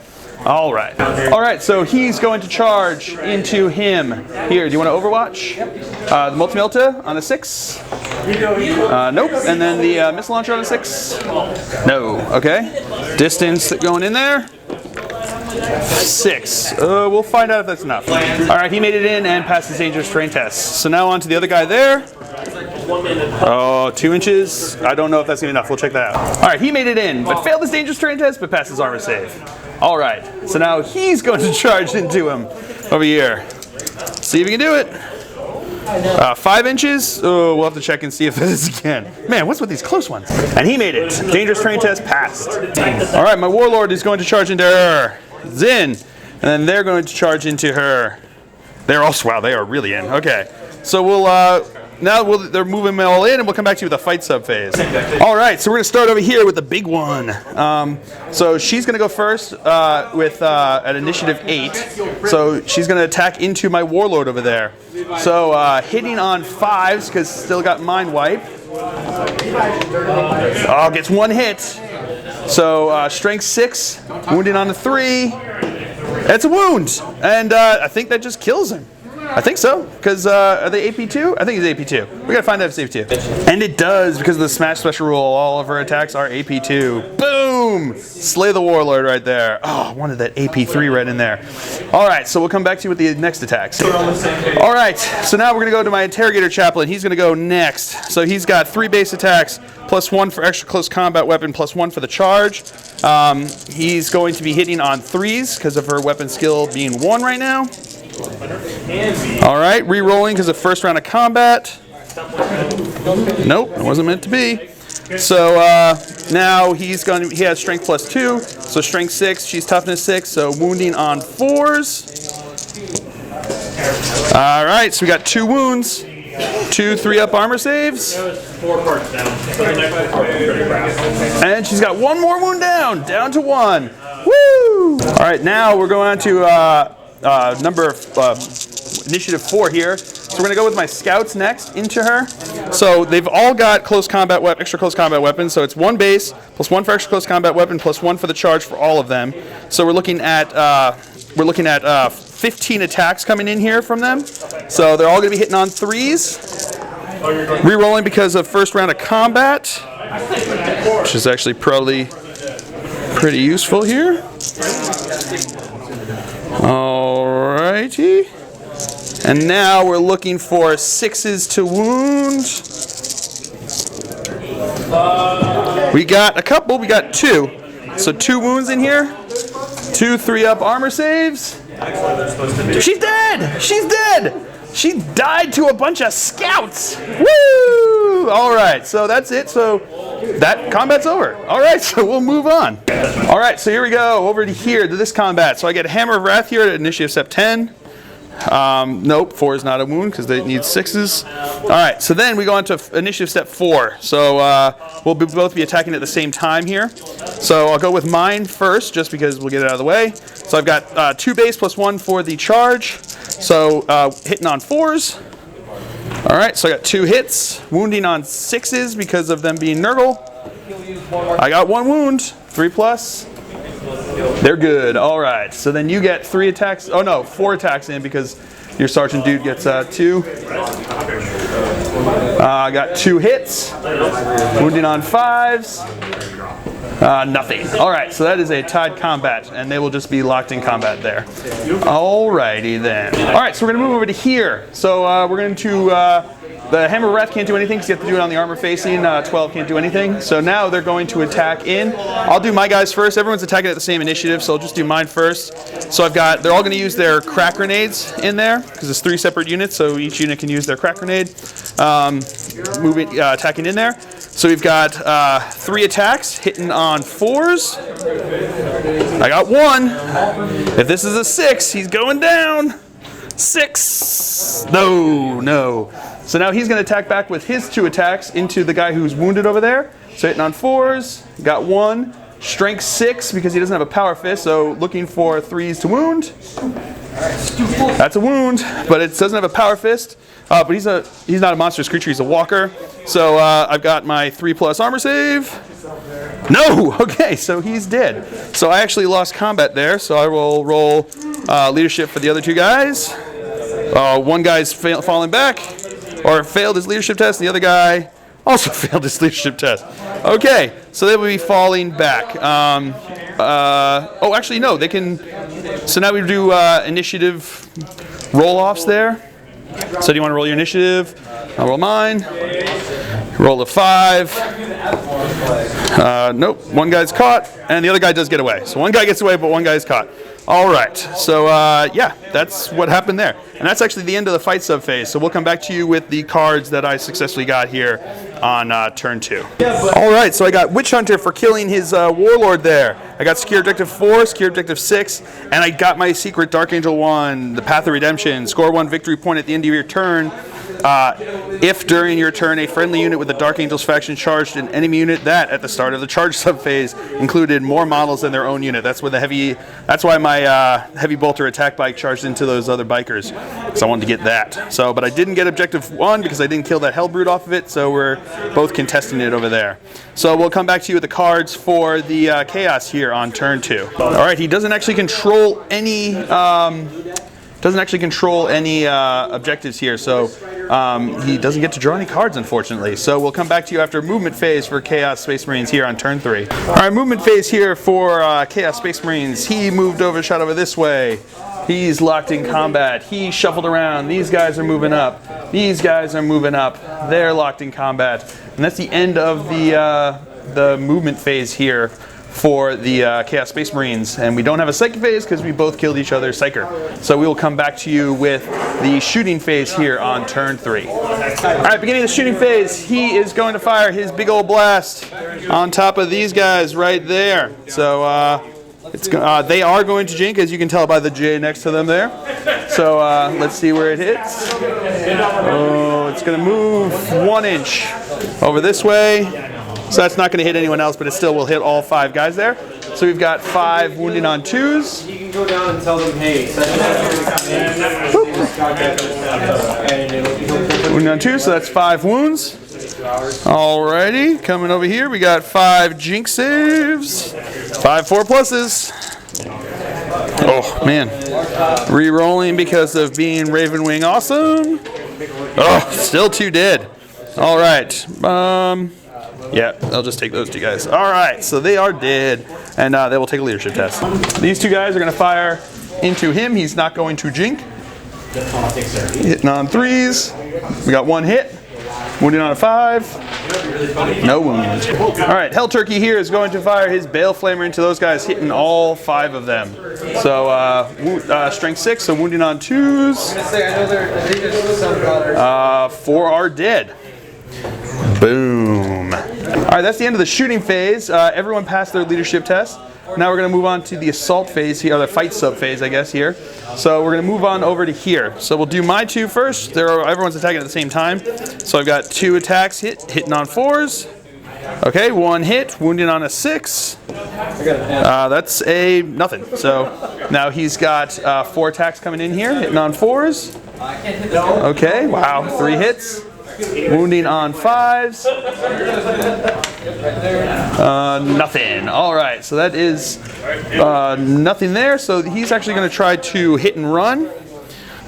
All right, so he's going to charge into him. Here, do you want to Overwatch? The multi-melta on a 6? Nope. And then the missile launcher on a 6? No. Okay. Distance going in there. 6. We'll find out if that's enough. All right, he made it in and passed his dangerous terrain test. So now on to the other guy there. Oh, 2 inches. I don't know if that's gonna be enough. We'll check that out. All right, he made it in, but failed his dangerous terrain test, but passed his armor save. All right, so now he's going to charge into him over here. See if he can do it. 5 inches. Oh, we'll have to check and see if it is again. Man, what's with these close ones? And he made it. Dangerous terrain test passed. All right, my warlord is going to charge into her. Zin, and then they're going to charge into her. They're also, wow, they are really in. Okay, so they're moving them all in, and we'll come back to you with a fight sub phase. All right, so we're gonna start over here with the big one. So she's gonna go first with at initiative 8. So she's gonna attack into my warlord over there. So hitting on 5s because still got mind wipe. Oh, gets 1 hit. So strength 6, wounding on the 3. It's a wound, and I think that just kills him. I think so, because are they AP2? I think it's AP2. We gotta find out if it's AP2. And it does, because of the smash special rule, all of her attacks are AP2. Boom! Slay the warlord right there. Oh, I wanted that AP3 right in there. All right, so we'll come back to you with the next attacks. All right, so now we're gonna go to my interrogator chaplain. He's gonna go next. So he's got 3 base attacks, +1 for extra close combat weapon, +1 for the charge. He's going to be hitting on 3s because of her weapon skill being 1 right now. All right, re-rolling because of first round of combat. Nope, it wasn't meant to be. So now he has strength +2, so strength 6. She's toughness 6, so wounding on 4s. All right, so we got 2 wounds, 2 3-up armor saves, and she's got 1 more wound down to 1. Woo! All right, now we're going on to initiative 4 here. So we're gonna go with my scouts next into her. So they've all got close combat extra close combat weapons. So it's 1 base +1 for extra close combat weapon +1 for the charge for all of them. So we're looking at 15 attacks coming in here from them. So they're all gonna be hitting on 3s. Rerolling because of first round of combat, which is actually probably pretty useful here. Alrighty. And now we're looking for 6s to wound. We got a couple, we got 2. So 2 wounds in here. 2 3-up armor saves. She's dead! She's dead! She died to a bunch of scouts! Woo! Alright, so that's it. So that combat's over. Alright, so we'll move on. Alright, so here we go, over to here, to this combat. So I get Hammer of Wrath here at initiative step 10. Nope, 4 is not a wound because they need 6s. Alright, so then we go on to initiative step 4. So we'll both be attacking at the same time here. So I'll go with mine first, just because we'll get it out of the way. So I've got 2 base +1 for the charge. So hitting on 4s. Alright, so I got 2 hits. Wounding on 6s because of them being Nurgle. I got 1 wound, 3+. They're good. All right. So then you get 3 attacks. Oh no, 4 attacks in because your sergeant dude gets 2. I got 2 hits. Wounding on 5s. Nothing. All right. So that is a tied combat, and they will just be locked in combat there. Alrighty then. All right. So we're gonna move over to here. So we're going to. The Hammer of Wrath can't do anything because you have to do it on the armor facing. 12 can't do anything. So now they're going to attack in. I'll do my guys first. Everyone's attacking at the same initiative, so I'll just do mine first. So they're all going to use their crack grenades in there because it's 3 separate units, so each unit can use their crack grenade. Attacking in there. So we've got 3 attacks hitting on 4s. I got 1. If this is a 6, he's going down. 6. No. So now he's going to attack back with his 2 attacks into the guy who's wounded over there. So hitting on 4s, got 1. Strength 6 because he doesn't have a power fist, so looking for 3s to wound. That's a wound, but it doesn't have a power fist. But he's not a monstrous creature, he's a walker. So I've got my 3+ armor save. No! Okay, so he's dead. So I actually lost combat there, so I will roll leadership for the other 2 guys. One guy's falling back, or failed his leadership test, and the other guy also failed his leadership test. Okay, so they will be falling back. Actually, no, they can. So now we do initiative roll-offs there. So do you want to roll your initiative? I'll roll mine. Roll a 5. Nope, one guy's caught, and the other guy does get away. So one guy gets away, but one guy's caught. All right, so yeah, that's what happened there. And that's actually the end of the fight sub phase. So we'll come back to you with the cards that I successfully got here on turn 2. All right, so I got Witch Hunter for killing his warlord there. I got Secure Objective 4, Secure Objective 6, and I got my secret Dark Angel 1, the Path of Redemption. Score 1 victory point at the end of your turn. If during your turn a friendly unit with the Dark Angels faction charged an enemy unit that at the start of the charge subphase included more models than their own unit. That's why my heavy bolter attack bike charged into those other bikers, because I wanted to get that. So, but I didn't get objective 1 because I didn't kill that Hellbrute off of it. So we're both contesting it over there. So we'll come back to you with the cards for the chaos here on turn 2. All right, he doesn't actually control any. Objectives here, so he doesn't get to draw any cards, unfortunately. So we'll come back to you after movement phase for Chaos Space Marines here on turn 3. All right, movement phase here for Chaos Space Marines. He moved over, shot over this way. He's locked in combat. He shuffled around. These guys are moving up. These guys are moving up. They're locked in combat. And that's the end of the movement phase here for the Chaos Space Marines, and we don't have a psychic phase because we both killed each other's psyker. So we will come back to you with the shooting phase here on turn 3. All right, beginning of the shooting phase, he is going to fire his big old blast on top of these guys right there. So they are going to jink, as you can tell by the J next to them there. So let's see where it hits. Oh, it's going to move 1 inch over this way. So that's not going to hit anyone else, but it still will hit all 5 guys there. So we've got 5 wounding on 2s. You can go down and tell them, hey, Wounding on 2, so that's 5 wounds. Alrighty, coming over here, we got 5 jink saves, 5 4+. Oh man, re-rolling because of being Ravenwing awesome. Oh, still 2 dead. All right. Yeah, I'll just take those 2 guys. All right, so they are dead, and they will take a leadership test. These 2 guys are going to fire into him. He's not going to jink. Hitting on 3s. We got 1 hit. Wounding on a 5. No wounds. All right, Hell Turkey here is going to fire his Bale Flamer into those guys, hitting all 5 of them. So strength 6, so wounding on 2s. 4 are dead. Boom. All right, that's the end of the shooting phase. Everyone passed their leadership test. Now we're going to move on to the assault phase here, or the fight sub phase, I guess, here. So we're going to move on over to here. So we'll do my 2 first. Everyone's attacking at the same time. So I've got 2 attacks hitting on 4s. Okay, 1 hit, wounding on a 6. That's a nothing. So now he's got 4 attacks coming in here, hitting on 4s. Okay, wow, 3 hits. Wounding on 5s. Nothing. All right, so that is nothing there. So he's actually going to try to hit and run.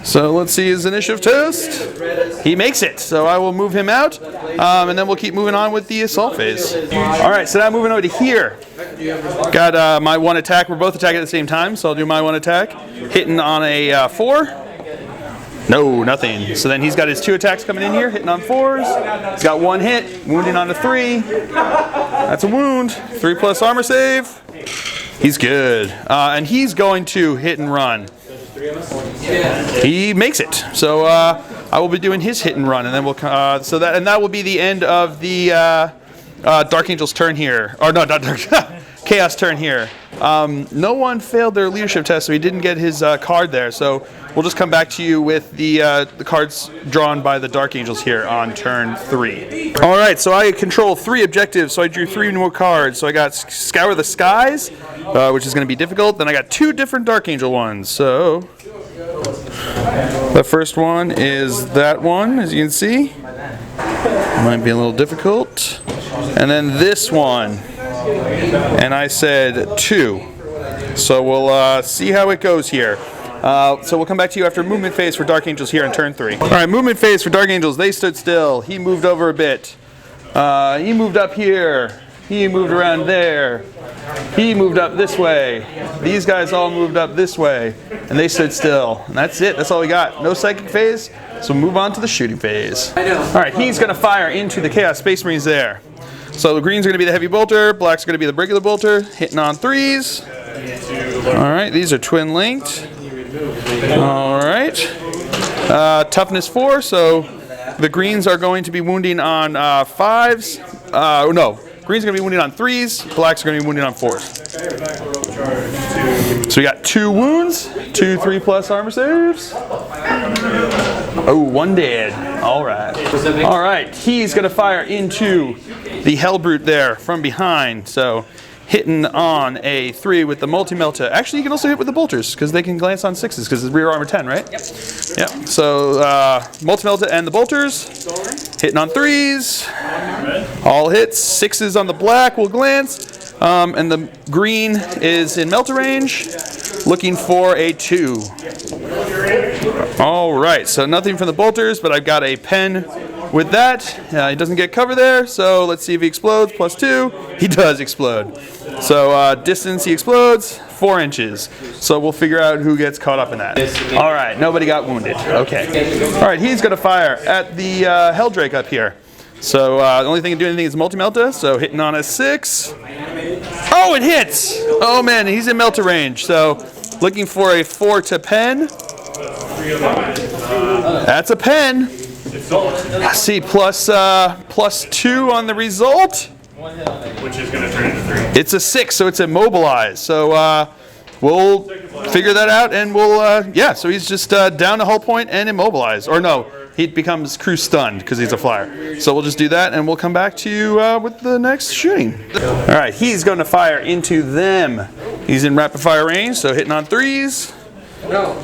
So let's see his initiative test. He makes it. So I will move him out, and then we'll keep moving on with the assault phase. All right, so now moving over to here. Got my 1 attack. We're both attacking at the same time, so I'll do my 1 attack. Hitting on a 4. No, nothing. So then he's got his 2 attacks coming in here, hitting on 4s. He's got 1 hit, wounding on a 3. That's a wound. 3+ armor save. He's good. And he's going to hit and run. He makes it. So I will be doing his hit and run, and then we'll that will be the end of the Dark Angel's turn here. Or no, not Dark Chaos turn here. No one failed their leadership test, so he didn't get his card there. So we'll just come back to you with the cards drawn by the Dark Angels here on turn 3. All right, so I control 3 objectives, so I drew 3 more cards. So I got Scour the Skies, which is going to be difficult. Then I got 2 different Dark Angel ones. So the first one is that one, as you can see. Might be a little difficult. And then this one. And I said 2. So we'll see how it goes here. So we'll come back to you after movement phase for Dark Angels here on turn 3. All right, movement phase for Dark Angels. They stood still. He moved over a bit. He moved up here. He moved around there. He moved up this way. These guys all moved up this way. And they stood still. And that's it. That's all we got. No psychic phase. So move on to the shooting phase. All right, he's going to fire into the Chaos Space Marines there. So the green's going to be the heavy bolter, black's going to be the regular bolter, hitting on 3s. All right, these are twin linked. All right, toughness 4, so the greens are going to be wounding on 5s. No, green's going to be wounding on 3s, black's going to be wounding on 4s. So we got 2 wounds, 2 3+ armor saves. Oh, 1 dead. All right. All right, he's going to fire into the Hellbrute there from behind. So hitting on a 3 with the multi-melta. Actually, you can also hit with the bolters because they can glance on 6s because it's rear armor 10, right? Yep. Yep. So multi-melta and the bolters. Hitting on 3s. All hits. 6s on the black will glance. And the green is in melta range. Looking for a 2. All right, so nothing from the bolters, but I've got a pen with that. He doesn't get cover there, so let's see if he explodes. +2. He does explode. So distance, he explodes 4 inches. So we'll figure out who gets caught up in that. All right, nobody got wounded. Okay. All right, he's going to fire at the Helldrake up here. So the only thing that can do anything is multi-melta, so hitting on a 6. Oh, it hits! Oh man, he's in melta range, so looking for a 4 to pen. That's a pen. Let's see, +2 on the result. Which is going to turn into 3. It's a 6, so it's immobilized. So we'll figure that out, and we'll, yeah, so he's just down to hull point and immobilized. Or no, he becomes crew stunned because he's a flyer. So we'll just do that, and we'll come back to you with the next shooting. All right, he's going to fire into them. He's in rapid fire range, so hitting on 3s.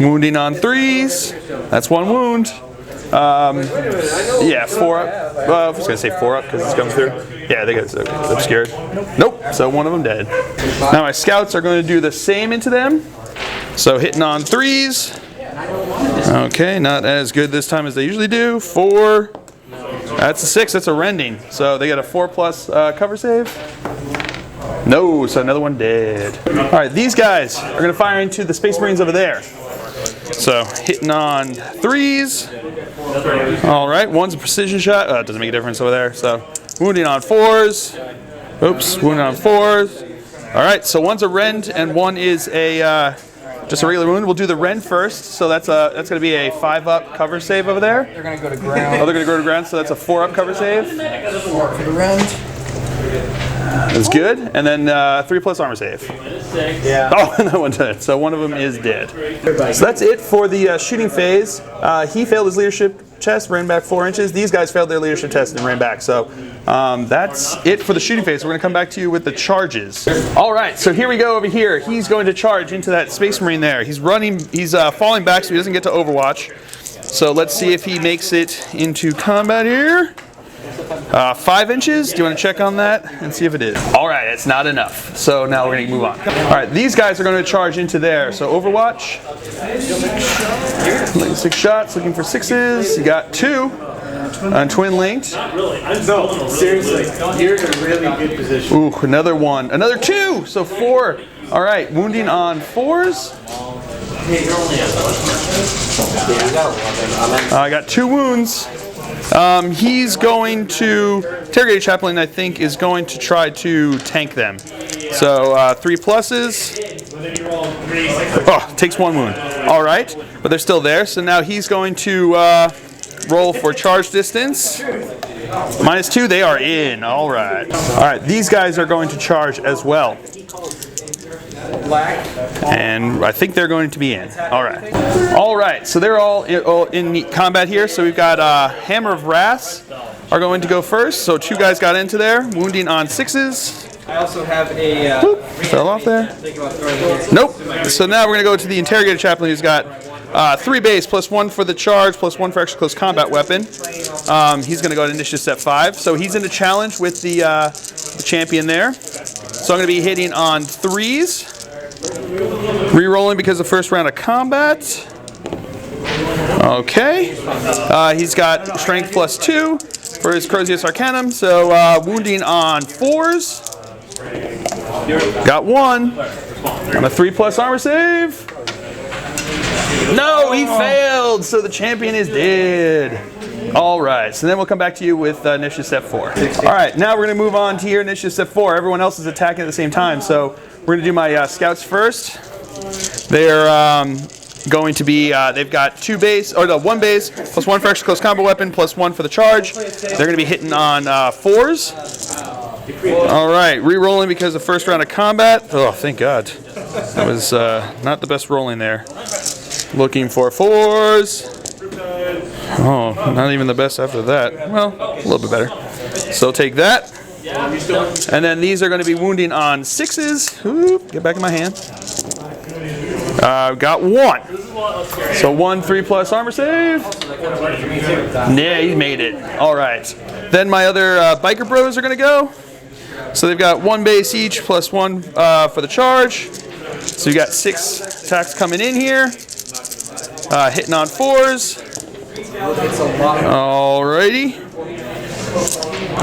Wounding on 3s. That's 1 wound. Yeah, 4 up. Well, I was going to say 4 up because it's coming through. Yeah, I think it's obscured. Nope, so 1 of them dead. Now my scouts are going to do the same into them. So hitting on 3s. Okay, not as good this time as they usually do. 4. That's a 6, that's a rending. So they get a 4+ cover save. No, so another one dead. All right, these guys are going to fire into the Space Marines over there. So hitting on 3s. All right, 1's a precision shot. Doesn't make a difference over there. So wounding on 4s. Oops, wounding on 4s. All right, so 1's a rend and 1 is a just a regular wound. We'll do the rend first. So that's going to be a 5-up cover save over there. They're going to go to ground. Oh, they're going to go to ground. So that's a 4-up cover save. 4 for the rend. That's good. And then 3+ armor save. Yeah. Oh, and that one dead. So 1 of them is dead. So that's it for the shooting phase. He failed his leadership test, ran back 4 inches. These guys failed their leadership test and ran back. So that's it for the shooting phase. We're going to come back to you with the charges. All right, so here we go over here. He's going to charge into that Space Marine there. He's running. He's falling back so he doesn't get to Overwatch. So let's see if he makes it into combat here. 5 inches. Do you want to check on that and see if it is? All right, it's not enough. So now we're going to move on. All right, these guys are going to charge into there. So Overwatch. 6 shots, looking for 6s. You got 2 on twin linked. No, seriously. You're in a really good position. Ooh, another 1. Another 2. So 4. All right, wounding on 4s. I got 2 wounds. He's going to, Interrogator Chaplain, I think, is going to try to tank them. So 3 pluses. Oh, takes 1 wound. All right, but they're still there. So now he's going to roll for charge distance. -2, they are in. All right. All right, these guys are going to charge as well. And I think they're going to be in. All right. All right, so they're all in combat here. So we've got Hammer of Wrath are going to go first. So 2 guys got into there, wounding on 6s. I also have a... Fell off there. Nope. So now we're going to go to the Interrogator Chaplain, who's got 3 base, +1 for the charge, +1 for extra close combat weapon. He's going to go to initiative step 5. So he's in a challenge with the champion there. So I'm going to be hitting on 3s. Re-rolling because of the first round of combat. Okay. He's got strength +2 for his Crozius Arcanum. So wounding on 4s. Got 1. On a 3+ armor save. No, he failed. So the champion is dead. All right, so then we'll come back to you with initiative step 4. All right, now we're going to move on to your initiative step 4. Everyone else is attacking at the same time, so we're going to do my scouts first. They're going to be, they've got 2 base, or no, 1 base, +1 for extra close combat weapon, +1 for the charge. They're going to be hitting on 4s. All right, re-rolling because of the first round of combat. Oh, thank God. That was not the best rolling there. Looking for 4s. Oh, not even the best after that. Well, a little bit better. So take that. And then these are going to be wounding on 6s. Oop, get back in my hand. Got 1. So 1 3+ armor save. Yeah, he made it. All right. Then my other biker bros are going to go. So they've got 1 base each, +1 for the charge. So you got 6 attacks coming in here. Hitting on 4s. Alrighty.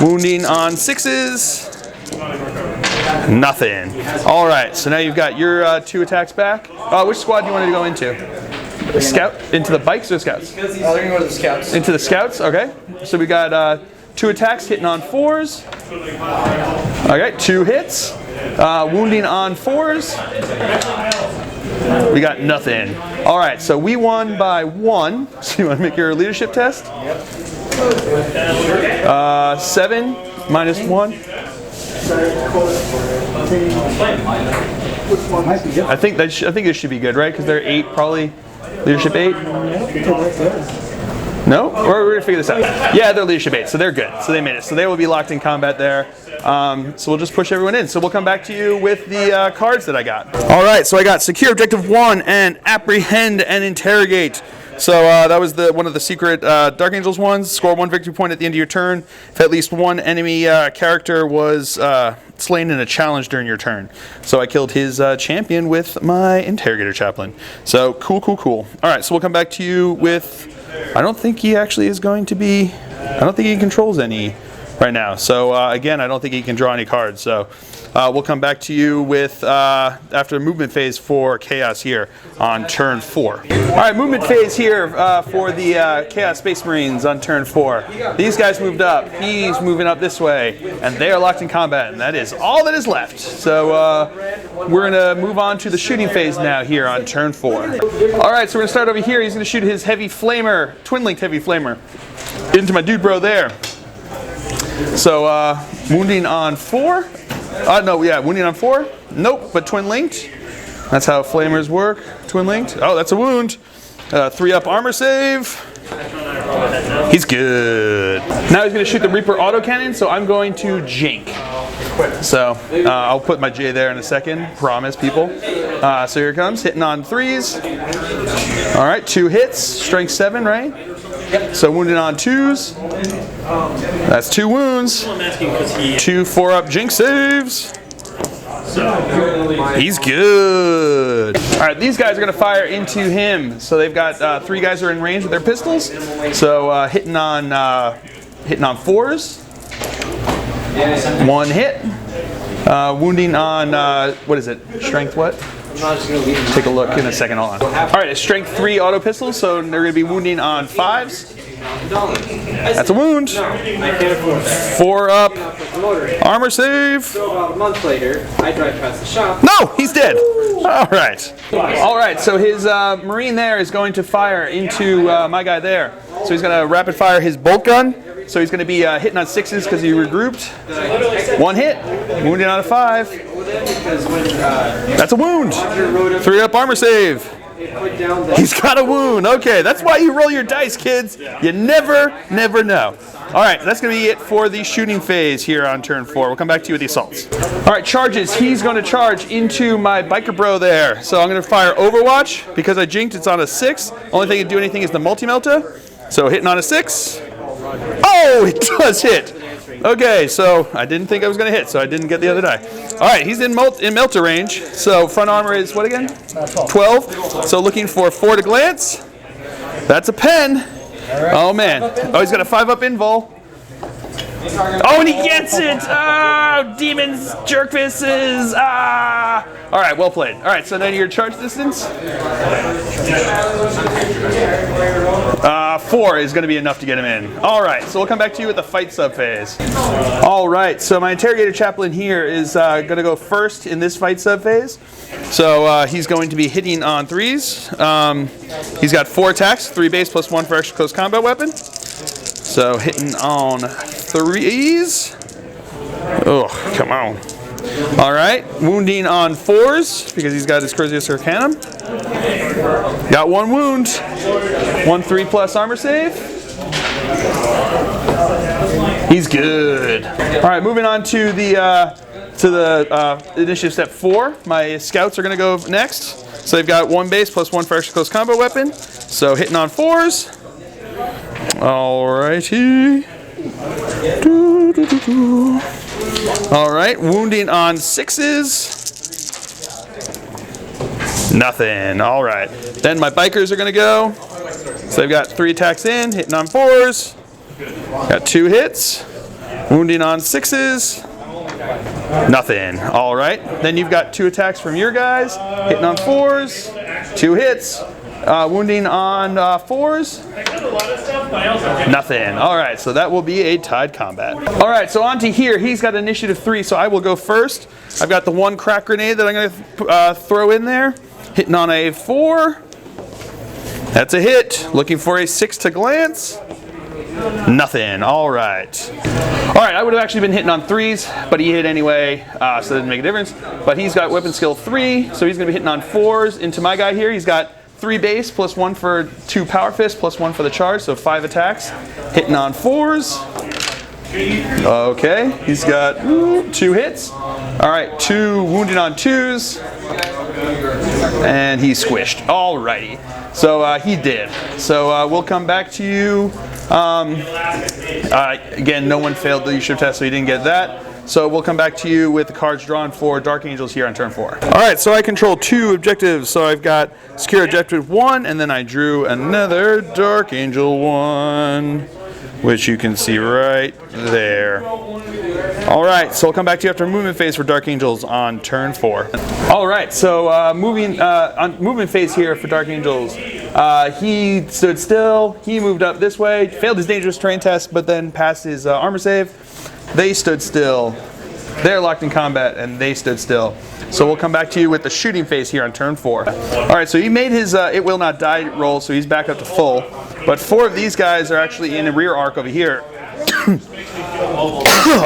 Wounding on 6s. Nothing. Alright, so now you've got your 2 attacks back. Which squad do you want to go into? The scout? Into the bikes or the scouts? They're going to go to the scouts. Into the scouts? Okay. So we got 2 attacks hitting on 4s. Okay, 2 hits. Wounding on 4s. We got nothing. All right, so we won by 1. So you want to make your leadership test? Yep. 7 -1. I think this should be good, right? Because they're 8, probably. Leadership 8. No? Or we're gonna figure this out. Yeah, they're leadership 8, so they're good. So they made it. So they will be locked in combat there. So we'll just push everyone in. So we'll come back to you with the cards that I got. All right, so I got Secure Objective 1 and Apprehend and Interrogate. So that was one of the secret Dark Angels ones. Score 1 victory point at the end of your turn if at least 1 enemy character was slain in a challenge during your turn. So I killed his champion with my Interrogator Chaplain. So cool. All right, so we'll come back to you with... I don't think he actually is going to be... I don't think he controls any right now. So again, I don't think he can draw any cards. So we'll come back to you with after the movement phase for Chaos here on turn 4. All right, movement phase here for the Chaos Space Marines on turn 4. These guys moved up. He's moving up this way, and they are locked in combat, and that is all that is left. So we're going to move on to the shooting phase now here on turn 4. All right, so we're going to start over here. He's going to shoot his heavy flamer, twin-linked heavy flamer, into my dude bro there. So wounding on 4. Wounding on 4. Nope, but twin linked. That's how flamers work. Twin linked. Oh, that's a wound. 3 up armor save. He's good. Now he's going to shoot the Reaper autocannon, so I'm going to jink. So I'll put my J there in a second, promise people. So here it comes, hitting on 3s. All right, 2 hits, strength 7, right? So wounded on 2s. That's 2 wounds. 2 4-up jink saves. He's good. All right, these guys are going to fire into him. So they've got 3 guys who are in range with their pistols. So hitting on 4s. 1 hit. Wounding on, what is it? Strength what? Take a look in a second, hold on. All right, it's strength 3 auto pistols, so they're going to be wounding on 5s. That's a wound. 4-up armor save. So about a month later, I drive past the shop. No, he's dead. All right. All right, so his Marine there is going to fire into my guy there. So he's going to rapid fire his bolt gun. So he's going to be hitting on 6s because he regrouped. 1 hit, wounding on a 5. That's a wound. 3-up armor save. He's got a wound. Okay, that's why you roll your dice, kids. You never know. All right, that's going to be it for the shooting phase here on turn 4. We'll come back to you with the assaults. All right, charges. He's going to charge into my biker bro there. So I'm going to fire Overwatch. Because I jinked, it's on a 6. Only thing to do anything is the multi-melta. So hitting on a 6. Oh, it does hit. Okay, so I didn't think I was going to hit, so I didn't get the other die. All right, he's in melter range. So front armor is what again? 12. So looking for 4 to glance. That's a pen. Oh, man. Oh, he's got a 5-up invul. Oh, and he gets it! Oh, demons, jerkfaces! Ah! All right, well played. All right, so then your charge distance? 4 is going to be enough to get him in. All right, so we'll come back to you with the fight subphase. All right, so my interrogator chaplain here is going to go first in this fight subphase. So he's going to be hitting on 3s. He's got 4 attacks, 3 base plus 1 for extra close combat weapon. So hitting on 3s. Oh, come on. All right, wounding on 4s because he's got his Cruzius Arcanum. Got 1 wound. 1 3+ armor save. He's good. All right, moving on to the initiative step 4. My scouts are going to go next. So they've got 1 base plus 1 for extra close combat weapon. So hitting on 4s. Alrighty. All right, wounding on 6s. Nothing. All right. Then my bikers are going to go. So they've got 3 attacks in, hitting on 4s. Got 2 hits. Wounding on 6s. Nothing. All right. Then you've got 2 attacks from your guys, hitting on 4s. 2 hits. Wounding on 4s. Nothing. All right, so that will be a tied combat. All right, so on to here. He's got initiative 3, so I will go first. I've got the 1 crack grenade that I'm going to throw in there. Hitting on a 4. That's a hit. Looking for a 6 to glance. Nothing. All right. All right, I would have actually been hitting on 3s, but he hit anyway, so it didn't make a difference. But he's got weapon skill 3, so he's going to be hitting on 4s into my guy here. He's got 3 base plus 1 for 2 power fist plus 1 for the charge, so 5 attacks. Hitting on 4s. Okay, he's got 2 hits. All right, 2 wounded on 2s. And he's squished. Alrighty. So he did. So we'll come back to you. Again, no one failed the leadership test, so he didn't get that. So we'll come back to you with the cards drawn for Dark Angels here on turn 4. All right, so I control 2 objectives. So I've got secure objective 1, and then I drew another Dark Angel 1, which you can see right there. All right, so I'll come back to you after movement phase for Dark Angels on turn 4. All right, so on movement phase here for Dark Angels. He stood still, he moved up this way, failed his dangerous terrain test, but then passed his armor save. They stood still, they're locked in combat, and they stood still. So we'll come back to you with the shooting phase here on turn 4. All right, so he made his it will not die roll, so he's back up to full. But 4 of these guys are actually in the rear arc over here.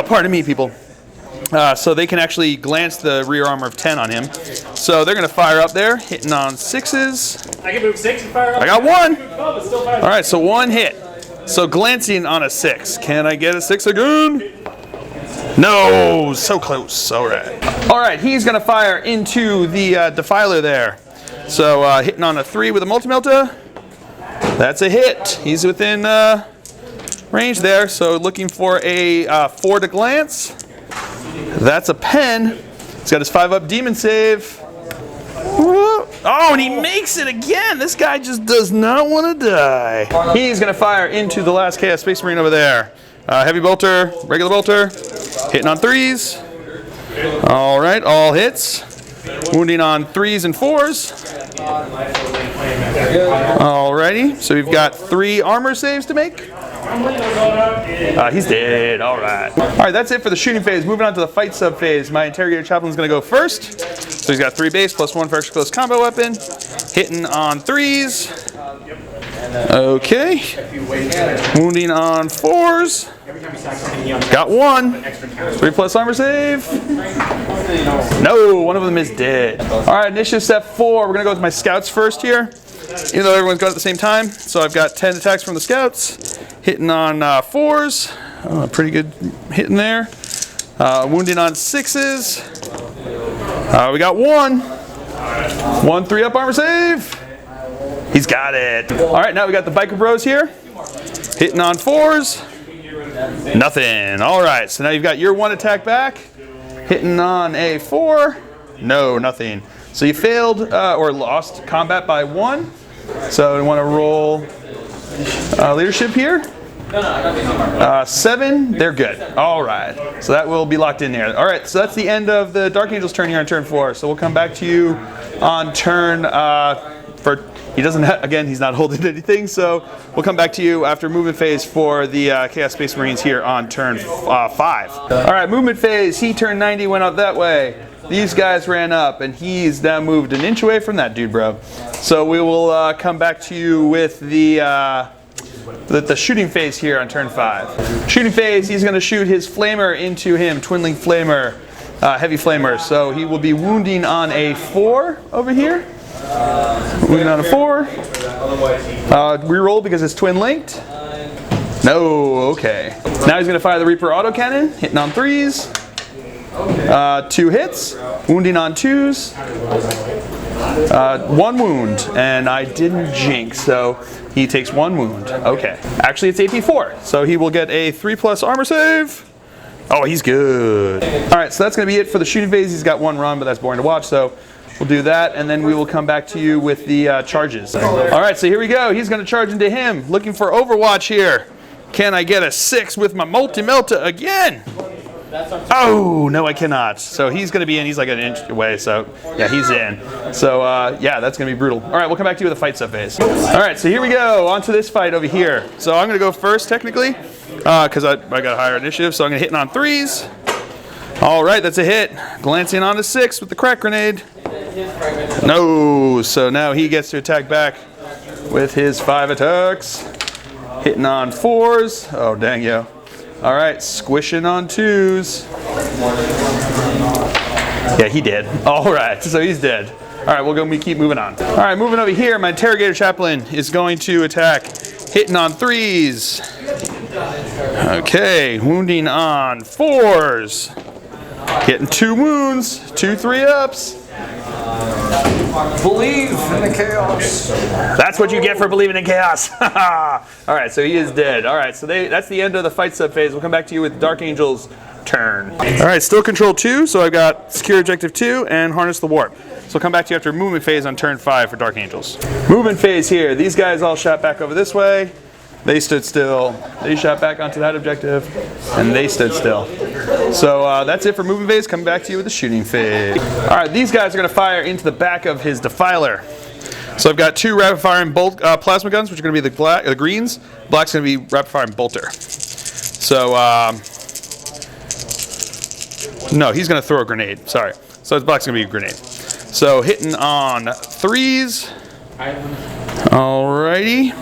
Pardon me, people. So they can actually glance the rear armor of 10 on him. So they're going to fire up there, hitting on 6s. I can move 6 and fire up. I got 1. All right, so 1 hit. So glancing on a 6. Can I get a 6 again? No, so close. All right, he's gonna fire into the defiler there. So hitting on a 3 with a multi-melta. That's a hit. He's within range there. So looking for a 4 to glance. That's a pen. He's got his 5-up demon save. Oh, and he makes it again. This guy just does not want to die. He's going to fire into the last Chaos Space Marine over there. Heavy bolter, regular bolter, hitting on 3s. All right, all hits. Wounding on 3s and 4s. Alrighty, so we've got 3 armor saves to make. He's dead. All right. All right, that's it for the shooting phase. Moving on to the fight sub phase. My interrogator chaplain's going to go first. So he's got 3 base plus 1 for extra close combo weapon. Hitting on 3s. Okay. Wounding on 4s. Got 1. 3 plus armor save. No, one of them is dead. All right, initiative step 4. We're going to go with my scouts first here. Even though everyone's got it at the same time. So I've got 10 attacks from the scouts. Hitting on 4s. Pretty good hitting there. Wounding on 6s. We got 1. 1 3-up armor save. He's got it. All right, now we got the biker bros here. Hitting on 4s. Nothing. All right, so now you've got your 1 attack back. Hitting on a 4. No, nothing. So you failed or lost combat by 1. So you want to roll leadership here. 7, they're good. All right, so that will be locked in there. All right, so that's the end of the Dark Angel's turn here on turn 4. So we'll come back to you on turn he doesn't again, he's not holding anything, so we'll come back to you after movement phase for the Chaos Space Marines here on turn 5. All right, movement phase. He turned 90, went out that way. These guys ran up, and he's now moved an inch away from that dude, bro. So we will come back to you with the shooting phase here on turn 5. Shooting phase, he's going to shoot his flamer into him, twin-link flamer, heavy flamer. So he will be wounding on a 4 over here. Wounding on a 4. Reroll because it's twin-linked. No, okay. Now he's going to fire the Reaper autocannon, hitting on 3s. 2 hits, wounding on 2s, 1 wound, and I didn't jinx, so he takes 1 wound. Okay. Actually, it's AP 4, so he will get a 3 plus armor save. Oh, he's good. All right, so that's going to be it for the shooting phase. He's got 1 run, but that's boring to watch, so we'll do that, and then we will come back to you with the charges. All right, so here we go. He's going to charge into him, looking for Overwatch here. Can I get a 6 with my multi-melta again? Oh, no, I cannot. So he's going to be in. He's like an inch away. So, yeah, he's in. So, yeah, that's going to be brutal. All right, we'll come back to you with a fight sub phase. All right, so here we go. On to this fight over here. So I'm going to go first, technically, because I got a higher initiative. So I'm going to hit on 3s. All right, that's a hit. Glancing on a 6 with the crack grenade. No. So now he gets to attack back with his 5 attacks. Hitting on 4s. Oh, dang, yo. All right, squishing on 2s. Yeah, he did. All right, so he's dead. All right, we keep moving on. All right, moving over here, my interrogator chaplain is going to attack, hitting on 3s. Okay, wounding on 4s. Getting 2 wounds, 2 3-ups. Believe in the chaos. That's what you get for believing in chaos. All right, so he is dead. All right, so that's the end of the fight sub phase. We'll come back to you with Dark Angel's turn. All right, still control 2, so I've got secure objective 2 and harness the warp. So we'll come back to you after movement phase on turn 5 for Dark Angels. Movement phase here. These guys all shot back over this way. They stood still. They shot back onto that objective, and they stood still. So that's it for movement phase. Coming back to you with the shooting phase. All right, these guys are going to fire into the back of his defiler. So I've got 2 rapid-firing plasma guns, which are going to be the greens. Black's going to be rapid-firing bolter. So no, he's going to throw a grenade. Sorry. So his black's going to be a grenade. So hitting on 3s. Alrighty.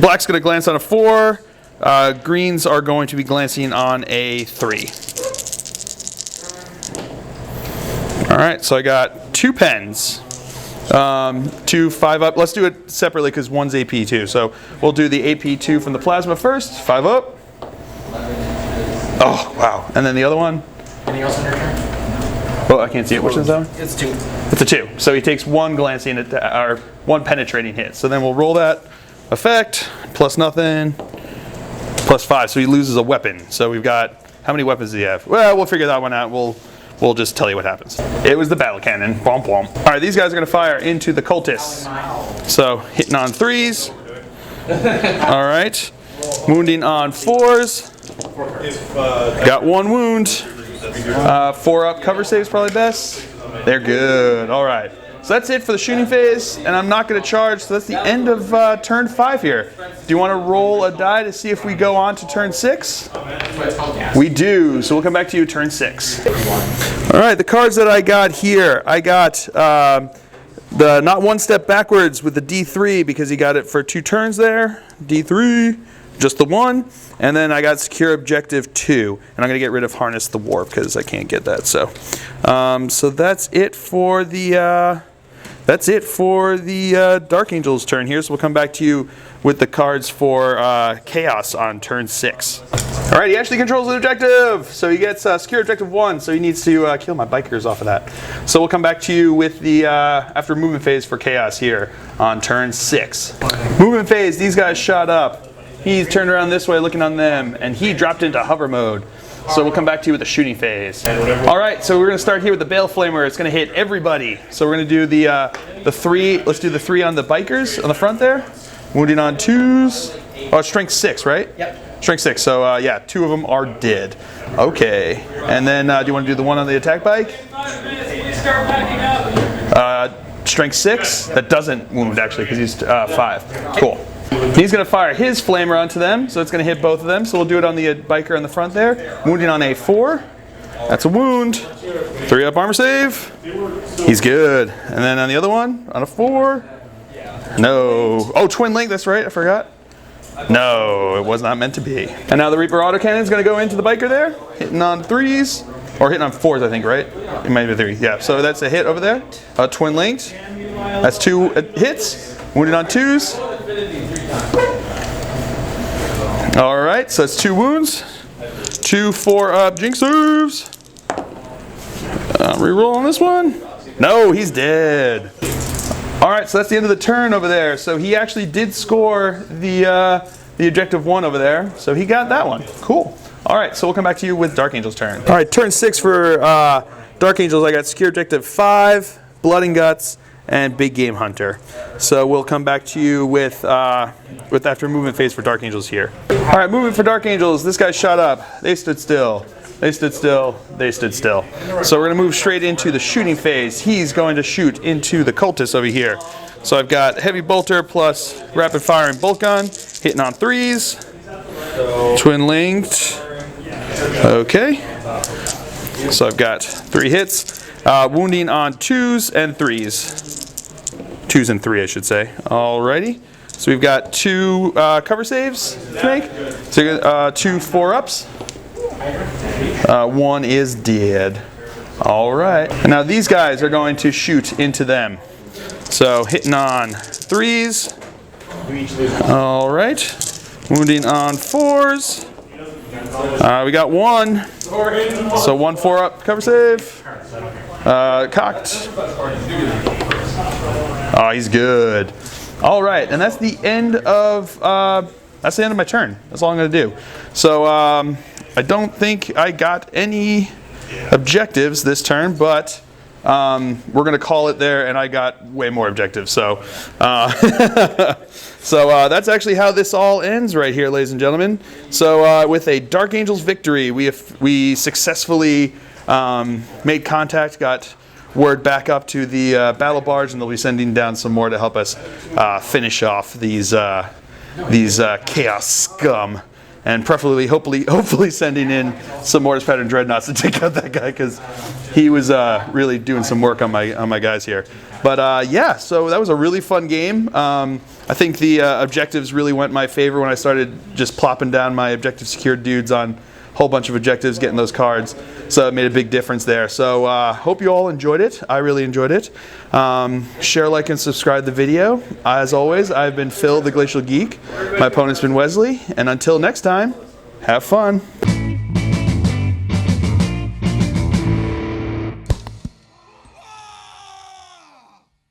Black's going to glance on a 4. Greens are going to be glancing on a 3. All right, so I got 2 pens. 2 5 up. Let's do it separately because one's AP too. So we'll do the AP 2 from the plasma first. 5 up. Oh wow! And then the other one. Anything else on your turn? Oh, I can't see it. Which one's that one? It's 2. It's a 2. So he takes 1 glancing or 1 penetrating hit. So then we'll roll that effect plus nothing plus 5. So he loses a weapon. So we've got, how many weapons do you have? Well, we'll figure that one out. We'll just tell you what happens. It was the battle cannon. Bomb bomb. All right, these guys are gonna fire into the cultists. So hitting on 3s. All right, wounding on 4s. Got 1 wound. 4 up cover saves probably best. They're good. All right. So that's it for the shooting phase, and I'm not going to charge. So that's the end of turn 5 here. Do you want to roll a die to see if we go on to turn 6? We do. So we'll come back to you turn 6. All right. The cards that I got here, I got the not one step backwards with the D3 because he got it for 2 turns there. D3. Just the 1, and then I got secure objective 2, and I'm gonna get rid of harness the warp because I can't get that. So, so that's it for the Dark Angel's turn here. So we'll come back to you with the cards for Chaos on turn 6. All right, he actually controls the objective, so he gets secure objective 1. So he needs to kill my bikers off of that. So we'll come back to you with the after movement phase for Chaos here on turn 6. Movement phase. These guys shot up. He's turned around this way looking on them, and he dropped into hover mode. So we'll come back to you with the shooting phase. All right, so we're gonna start here with the Bale Flamer. It's gonna hit everybody. So we're gonna do the 3, let's do the 3 on the bikers on the front there. Wounding on 2s. Oh, it's strength 6, right? Yep. Strength 6, so yeah, 2 of them are dead. Okay, and then do you wanna do the one on the attack bike? Strength 6, that doesn't wound actually, because he's 5. Cool. He's going to fire his flamer onto them, so it's going to hit both of them. So we'll do it on the biker on the front there. Wounding on a 4. That's a wound. 3 up armor save. He's good. And then on the other one, on a 4. No. Oh, twin link, that's right, I forgot. No, it was not meant to be. And now the Reaper autocannon is going to go into the biker there, hitting on 3s. Or hitting on 4s, I think, right? It might be 3. Yeah, so that's a hit over there. Twin linked. That's 2 hits. Wounded on 2s. All right, so that's 2 wounds. 2 4 up jinx serves. Reroll on this one. No, he's dead. All right, so that's the end of the turn over there. So he actually did score the objective 1 over there. So he got that one. Cool. All right, so we'll come back to you with Dark Angel's turn. All right, turn 6 for Dark Angels. I got secure objective 5, Blood and Guts, and Big Game Hunter. So we'll come back to you with after movement phase for Dark Angels here. All right, movement for Dark Angels. This guy shot up. They stood still. They stood still. They stood still. So we're gonna move straight into the shooting phase. He's going to shoot into the cultists over here. So I've got heavy bolter plus rapid firing bolt gun, hitting on 3s. Twin linked. Okay. So I've got 3 hits. Wounding on 2s and 3s. 2s and 3, I should say. Alrighty. So we've got 2 cover saves to make. So 2 4-ups. 1 is dead. Alright. And now these guys are going to shoot into them. So hitting on 3s. Alright. Wounding on 4s. We got 1. So 1 4-up cover save. Cocked. Oh, he's good. All right, and that's the end of my turn. That's all I'm gonna do. So I don't think I got any objectives this turn, but we're gonna call it there, and I got way more objectives. So so that's actually how this all ends right here, ladies and gentlemen. So with a Dark Angels victory, we successfully made contact, got word back up to the battle barge, and they'll be sending down some more to help us finish off these chaos scum, and preferably, hopefully sending in some Mortis Pattern Dreadnoughts to take out that guy, because he was really doing some work on my guys here. But yeah, so that was a really fun game. I think the objectives really went my favor when I started just plopping down my objective secured dudes on whole bunch of objectives getting those cards. So it made a big difference there. So hope you all enjoyed it. I really enjoyed it. Share, like, and subscribe the video. As always, I've been Phil, the Glacial Geek. My opponent's been Wesley. And until next time, have fun.